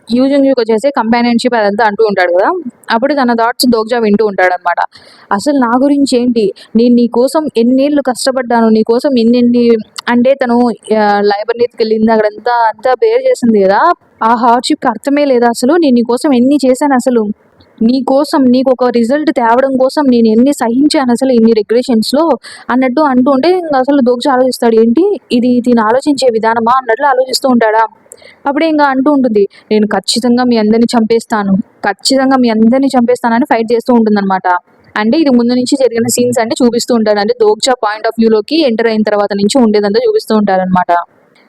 [SPEAKER 1] యూజుంగ్‌కి వచ్చేసి కంపానియన్‌షిప్ అదంతా అంటూ ఉంటాడు కదా! అప్పుడు తన థాట్స్ దోగ్జా వింటూ ఉంటాడనమాట. అసలు నా గురించి ఏంటి? నేను నీ కోసం ఎన్నేళ్ళు కష్టపడ్డాను. నీ కోసం ఎన్నెన్ని అంటే తను లైబర్‌నీతికెళ్ళింది అక్కడంతా అంతా బేర్ చేసింది కదా! ఆ హార్డ్‌షిప్‌కి అర్థమే లేదా అసలు? నేను నీ కోసం ఎన్ని చేశానసలు? నీ కోసం నీకొక రిజల్ట్ తేవడం కోసం నేను ఎన్ని సహించానసలు ఇన్ని రిగ్రెషన్స్‌లో అన్నట్టు అంటూ ఉంటే ఇంగ అసలు దోగ్జా ఆలోచిస్తాడు. ఏంటి ఇది తిను ఆలోచించే విధానమా అన్నట్లు ఆలోచిస్తూ ఉంటాడా? అప్పుడే ఇంక అంటూ ఉంటుంది. నేను ఖచ్చితంగా మీ అందరిని చంపేస్తాను. ఖచ్చితంగా మీ అందరిని చంపేస్తానని ఫైట్ చేస్తూ ఉంటుందనమాట. అంటే ఇది ముందు నుంచి జరిగిన సీన్స్ అన్ని చూపిస్తూ ఉంటాడు. అంటే దోగ్జా పాయింట్ ఆఫ్ వ్యూలోకి ఎంటర్ అయిన తర్వాత నుంచి ఉండేదంతా చూపిస్తూ ఉంటారనమాట.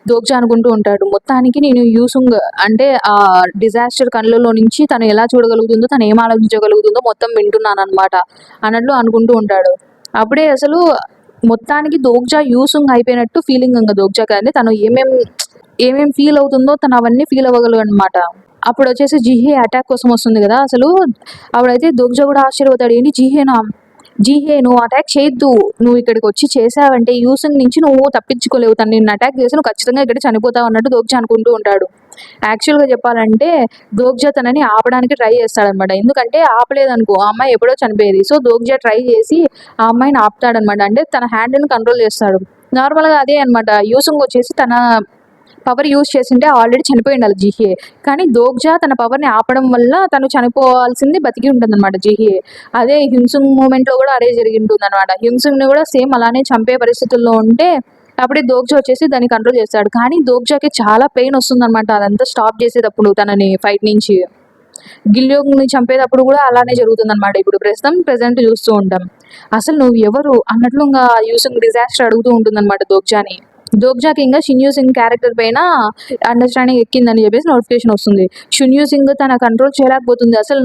[SPEAKER 1] దోగ్జా అనుకుంటూ ఉంటాడు. మొత్తానికి నేను యూసుంగ్ అంటే డిజాస్టర్ కళ్ళలో నుంచి తను ఎలా చూడగలుగుతుందో, తను ఏం ఆలోచించగలుగుతుందో మొత్తం వింటున్నాననమాట అన్నట్లు అనుకుంటూ ఉంటాడు. అప్పుడే అసలు మొత్తానికి దోగ్జా యూసుంగ్ అయిపోయినట్టు ఫీలింగ్ ఇంగ దోగ్జాకి. అంటే తను ఏమేం ఫీల్ అవుతుందో తను అవన్నీ ఫీల్ అవ్వగలడనమాట. అప్పుడొచ్చేసి జీహే అటాక్ కోసం వస్తుంది గదా! అసలు అప్పుడైతే దోగ్జా గూడా ఆశ్చర్యపోతాడు. ఏంటి జీహేనా? జీహే నువ్వు అటాక్ చేయొద్దు. నువ్వు ఇక్కడికొచ్చి చేశావంటే యూసంగ్ నుంచి నువ్వు తప్పించుకోలేవు. తను నిన్ను అటాక్ చేసి నువ్వు ఖచ్చితంగా ఇక్కడ చనిపోతావు అన్నట్టు దోగ్జా అనుకుంటూ ఉంటాడు. యాక్చువల్‌గా చెప్పాలంటే దోగ్జా తనని ఆపడానికి ట్రై చేస్తాడనమాట. ఎందుకంటే ఆపలేదనుకో ఆ అమ్మాయి ఎప్పుడో చనిపోయేది. సో, దోగ్జా ట్రై చేసి ఆ అమ్మాయిని ఆపుతాడనమాట. అంటే తన హ్యాండ్‌ని కంట్రోల్ చేస్తాడు. నార్మల్‌గా అదే అనమాట. యూసుంగ్ వచ్చేసి తన పవర్ యూజ్ చేసుంటే ఆల్రెడీ చనిపోయుండాలి జీహే. కానీ దోగ్జా తన పవర్‌ని ఆపడం వల్ల తను చనిపోవాల్సింది బతికి ఉంటుందనమాట జీహే. అదే హింసుంగ్ మూమెంట్‌లో గూడా అదే జరిగింటుందనమాట. హింసుంగ్‌ని గూడా సేమ్ అలానే చంపే పరిస్థితుల్లో ఉంటే అప్పుడే దోగ్జా వచ్చేసి దాన్ని కంట్రోల్ చేస్తాడు. కానీ దోగ్జాకి చాలా పెయిన్ వస్తుందనమాట అదంతా స్టాప్ చేసేటప్పుడు తనని ఫైట్ నుంచి. గిల్యోంగ్‌ని చంపేటప్పుడు గూడా అలానే జరుగుతుందనమాట. ఇప్పుడు ప్రెజెంట్ చూస్తూ ఉంటాం. అసలు నువ్వు ఎవరు అన్నట్లు ఇంగా యూసుంగ్ డిజాస్టర్ అడుగుతూ ఉంటుందనమాట దోగ్జాని. దోగ్జాకి ఇంగా షిన్యూ సింగ్ క్యారెక్టర్ పైన అండర్‌స్టాండింగ్ ఎక్కిందని చెప్పేసి నోటిఫికేషన్ వస్తుంది. షిన్యూ సింగ్ తన కంట్రోల్ చేయలేకపోతుంది. అసలు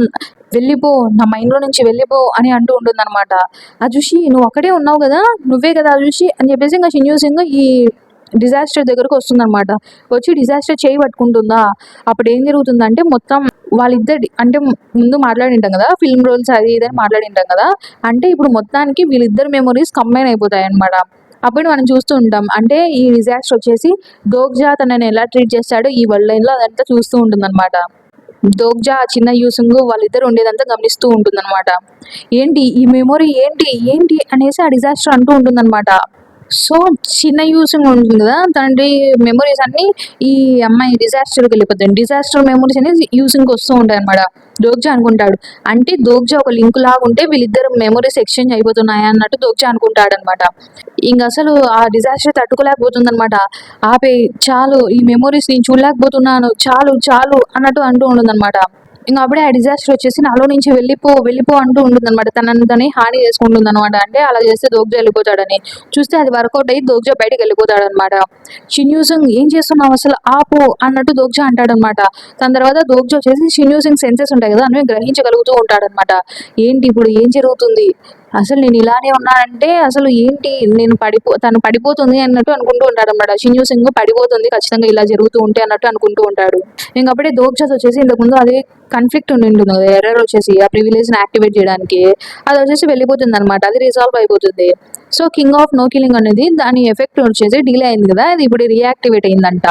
[SPEAKER 1] వెళ్ళిపో నా మైండ్‌లో నుంచి వెళ్ళిపో అని అంటూ ఉంటుందనమాట. అజుషి నువ్వు అక్కడే ఉన్నావు గదా! నువ్వే కదా అజుషి అని చెప్పేసి ఇంగా షిన్యూ సింగ్ ఈ డిజాస్టర్ దగ్గరకు వస్తుందనమాట. వచ్చి డిజాస్టర్ చేయి పట్టుకుంటుందా? అప్పుడేం జరుగుతుందంటే మొత్తం వాళ్ళిద్దరి అంటే ముందు మాట్లాడింటాం గదా! ఫిల్మ్ రోల్స్ అది ఇది అని మాట్లాడింటాం గదా! అంటే ఇప్పుడు మొత్తానికి వీళ్ళిద్దరి మెమోరీస్ కంబైన్ అయిపోతాయన్నమాట. అప్పుడు మనం చూస్తూ ఉంటాం. అంటే ఈ డిజాస్టర్ వచ్చేసి దోగ్జా తనని ఎలా ట్రీట్ చేస్తాడో ఈ వరల్డ్ లైన్‌లో అదంతా చూస్తూ ఉంటుందన్నమాట. దోగ్జా చిన్న యూసుంగ్ వాళ్ళిద్దరు ఉండేదంతా గమనిస్తూ ఉంటుందన్నమాట. ఏంటి ఈ మెమొరీ ఏంటి? ఏంటి? అనేసి ఆ డిజాస్టర్ అంటూ ఉంటుందన్నమాట. సో, చిన్న యూసింగ్ ఉంటుంది గదా! తనది మెమోరీస్ అన్నీ ఈ అమ్మాయి డిజాస్టర్‌కి వెళ్ళిపోతాయి. డిజాస్టర్ మెమోరీస్ అనేది యూసింగ్‌కి వస్తూ ఉంటాయన్నమాట. దోగ్జా అనుకుంటాడు. అంటే దోగ్జా ఒక లింక్ లాగుంటే వీళ్ళిద్దరు మెమోరీస్ ఎక్స్‌చేంజ్ అయిపోతున్నాయా అన్నట్టు దోగ్జా అనుకుంటాడన్నమాట. ఇంగసలు ఆ డిజాస్టర్ తట్టుకోలేకపోతుందన్నమాట. ఆపేయి చాలు ఈ మెమోరీస్ నేను చూడలేకపోతున్నాను. చాలు చాలు అన్నట్టు అంటూ ఉంటుందన్నమాట. ఇంక అప్పుడే ఆ డిజాస్టర్ వచ్చేసి నాలో నుంచి వెళ్ళిపో అంటూ ఉంటుందన్నమాట. తనని తనే హాని చేసుకుంటుందన్నమాట. అంటే అలా చేస్తే దోగ్జా వెళ్ళిపోతాడని. చూస్తే అది వర్కౌట్ అయ్యి దోగ్జా బయటికి వెళ్ళిపోతాడన్నమాట. షిన్యూసింగ్ ఏం చేస్తున్నావు అసలు ఆపు అన్నట్టు దోగ్జా అంటాడన్నమాట. దాని తర్వాత దోగ్జా వచ్చేసి షిన్యూసింగ్ సెన్సెస్ ఉంటాయి కదా అవి గ్రహించగలుగుతూ ఉంటాడన్నమాట. ఏంటి ఇప్పుడు ఏం జరుగుతుంది? అసలు నేను ఇలానే ఉన్నానంటే అసలు ఏంటి నేను తను పడిపోతుంది అన్నట్టు అనుకుంటూ ఉంటాడన్నమాట. షిన్యూ సింగ్ పడిపోతుంది ఖచ్చితంగా ఇలా జరుగుతూ ఉంటే అన్నట్టు అనుకుంటూ ఉంటాడు. ఇంకప్పుడే దోగ్జాస్ వచ్చేసి ఇంతకుముందు అదే కాన్ఫ్లిక్ట్ ఉండింటుంది కదా ఎర్రర్ వచ్చేసి ఆ ప్రివిలేజ్‌ని యాక్టివేట్ చేయడానికి. అది వచ్చేసి వెళ్ళిపోతుందన్నమాట. అది రిజాల్వ్ అయిపోతుంది. So, king of no killing అనేది దాని ఎఫెక్ట్ వచ్చేసి డిలే అయింది కదా! అది ఇప్పుడు రీయాక్టివేట్ అయిందంట.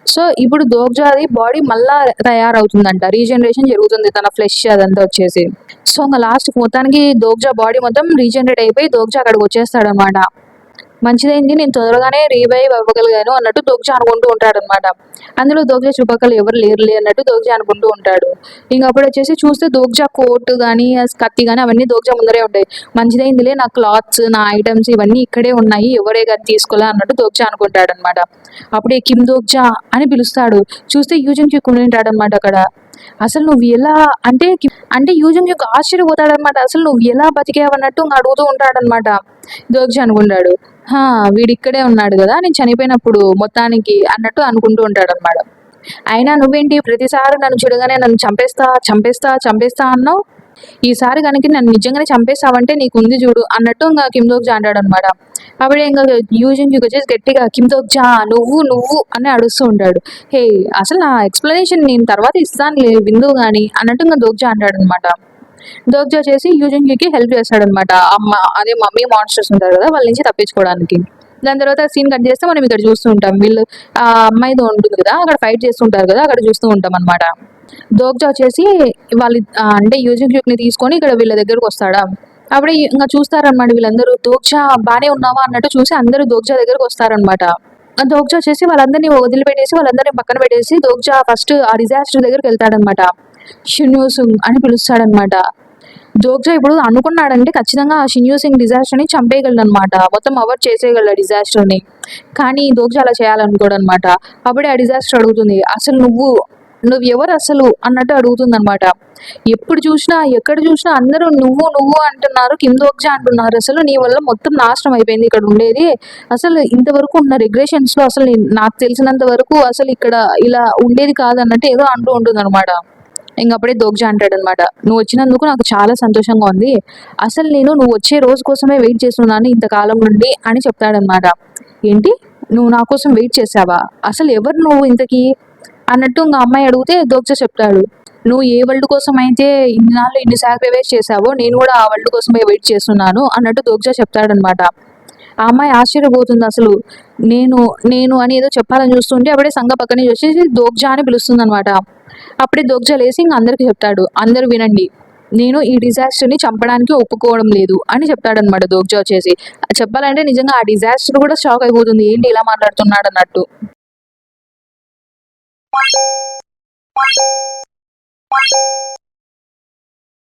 [SPEAKER 1] సో, ఇప్పుడు దోగ్జాది బాడీ మళ్ళా తయారవుతుందంట. రీజనరేషన్ జరుగుతుంది తన ఫ్లెష్ అదంతా వచ్చేసి. సో, ఇంగ లాస్ట్‌కి మొత్తానికి దోగ్జా బాడీ మొత్తం రీజనరేట్ అయిపోయి దోగ్జా అక్కడికి వచ్చేస్తాడనమాట. మంచిదైంది నేను తొందరగానే రీవైవ్ అవ్వగలిగాను అన్నట్టు దోగ్జా అనుకుంటూ ఉంటాడనమాట. అందులో దోగ్జా చుట్టుపక్కల ఎవరు లేరులే అన్నట్టు దోగ్జా అనుకుంటూ ఉంటాడు. ఇంక అప్పుడొచ్చేసి చూస్తే దోగ్జా కోట్ గానీ, కత్తి గానీ అవన్నీ దోగ్జా ముందరే ఉంటాయి. మంచిదైందిలే నా క్లాత్స్, నా ఐటెమ్స్ ఇవన్నీ ఇక్కడే ఉన్నాయి. ఎవరే గాని తీసుకోలే అన్నట్టు దోగ్జా అనుకుంటాడనమాట. అప్పుడే కిమ్ దోగ్జా అని పిలుస్తాడు. చూస్తే యూజిన్ క్యూక్ ఉండింటాడనమాట అక్కడ. అసలు నువ్వు ఎలా అంటే యూజిన్ క్యూక్ ఆశ్చర్యపోతాడనమాట. అసలు నువ్వు ఎలా బతికావన్నట్టు ఇంగ అడుగుతూ ఉంటాడనమాట. దోగ్జా అనుకుంటాడు. హా! వీడిక్కడే ఉన్నాడు గదా! నేను చనిపోయినప్పుడు మొత్తానికి అన్నట్టు అనుకుంటూ ఉంటాడనమాట. అయినా నువ్వేంటి ప్రతిసారి నన్ను చూడగానే నన్ను చంపేస్తా అన్నావు. ఈసారి గనుక నన్ను నిజంగానే చంపేసావంటే నీకుంది జూడు అన్నట్టు ఇంగ కిమ్ దోగ్జా అంటాడనమాట. అప్పుడే ఇంగ యూజిన్ క్యూక్ వచ్చేసి గట్టిగా కిమ్ దోగ్జా నువ్వు అని అరుస్తూ ఉంటాడు. హే! అసలు నా ఎక్స్‌ప్లనేషన్ నేను తర్వాత ఇస్తానులే విందువు గాని అన్నట్టు ఇంగ దోగ్జా అంటాడనమాట. దోగ్జా చేసి యూజిన్ క్యూక్‌కి హెల్ప్ చేస్తాడనమాట. అదే మమ్మీ మాన్స్టర్స్ ఉంటారు గదా! వాళ్ళ నుంచి తప్పించుకోవడానికి. దాని తర్వాత సీన్ కట్ చేస్తే మనం ఇక్కడ చూస్తూ ఉంటాం. వీళ్ళు ఆ అమ్మాయితో ఉంటుంది కదా! అక్కడ ఫైట్ చేస్తుంటారు కదా! అక్కడ చూస్తూ ఉంటామనమాట. దోగ్జా వచ్చేసి వాళ్ళు అంటే యూజింగ్ క్యూక్ ని తీసుకొని ఇక్కడ వీళ్ళ దగ్గరకు వస్తాడా. అప్పుడే ఇంకా చూస్తారనమాట వీళ్ళందరూ, దోగ్జా బానే ఉన్నావా అన్నట్టు చూసి అందరూ దోగ్జా దగ్గరకు వస్తారనమాట. దోగ్జా వచ్చేసి వాళ్ళందరినీ వదిలిపెట్టేసి వాళ్ళందరినీ పక్కన పెట్టేసి దోగ్జా ఫస్ట్ ఆ డిజాస్టర్ దగ్గరికి వెళ్తాడనమాట. షిన్యూసుంగ్ అని పిలుస్తాడనమాట. దోగ్జా ఇప్పుడు అనుకున్నాడంటే ఖచ్చితంగా ఆ షిన్యూ సింగ్ డిజాస్టర్ ని చంపేయగలడు అనమాట, మొత్తం అవాయిడ్ చేసేయగలడు డిజాస్టర్ ని. కానీ దోగ్జా అలా చేయాలనుకోడు అనమాట. అప్పుడే ఆ డిజాస్టర్ అడుగుతుంది, అసలు నువ్వు ఎవరు అసలు అన్నట్టు అడుగుతుంది అనమాట. ఎప్పుడు చూసినా ఎక్కడ చూసినా అందరూ నువ్వు నువ్వు అంటున్నారు, కిమ్ దోగ్జా అంటున్నారు, అసలు నీ వల్ల మొత్తం నాశనం అయిపోయింది ఇక్కడ ఉండేది, అసలు ఇంతవరకు ఉన్న రెగ్యులేషన్స్ లో అసలు నాకు తెలిసినంత వరకు అసలు ఇక్కడ ఇలా ఉండేది కాదు అన్నట్టు ఏదో అంటూ ఉంటుంది అనమాట. ఇంకప్పుడే దోగ్జా అంటాడనమాట, నువ్వు వచ్చినందుకు నాకు చాలా సంతోషంగా ఉంది, అసలు నువ్వు వచ్చే రోజు కోసమే వెయిట్ చేస్తున్నాను ఇంతకాలం నుండి అని చెప్తాడనమాట. ఏంటి, నువ్వు నా కోసం వెయిట్ చేసావా, అసలు ఎవరు నువ్వు ఇంతకీ అన్నట్టు ఇంకా అమ్మాయి అడిగితే దోగ్జా చెప్తాడు, నువ్వు ఏ వరల్డ్ కోసం అయితే ఇన్నాళ్ళు ఇన్ని సాక్రిఫైస్ చేసావో నేను కూడా ఆ వరల్డ్ కోసమే వెయిట్ చేస్తున్నాను అన్నట్టు దోగ్జా చెప్తాడనమాట. ఆ అమ్మాయి ఆశ్చర్యపోతుంది, అసలు నేను నేను అని ఏదో చెప్పాలని చూస్తుంటే అప్పుడే సంగ పక్కనే వచ్చేసి దోగ్జా అని పిలుస్తుంది అనమాట. అప్పుడే దోగ్జా లేసి ఇంక అందరికి చెప్తాడు, అందరూ వినండి, నేను ఈ డిజాస్టర్ ని చంపడానికి ఒప్పుకోవడం లేదు అని చెప్తాడనమాట. దోగ్జా వచ్చేసి చెప్పాలంటే నిజంగా ఆ డిజాస్టర్ కూడా షాక్ అయిపోతుంది, ఏంటి ఇలా మాట్లాడుతున్నాడు అన్నట్టు.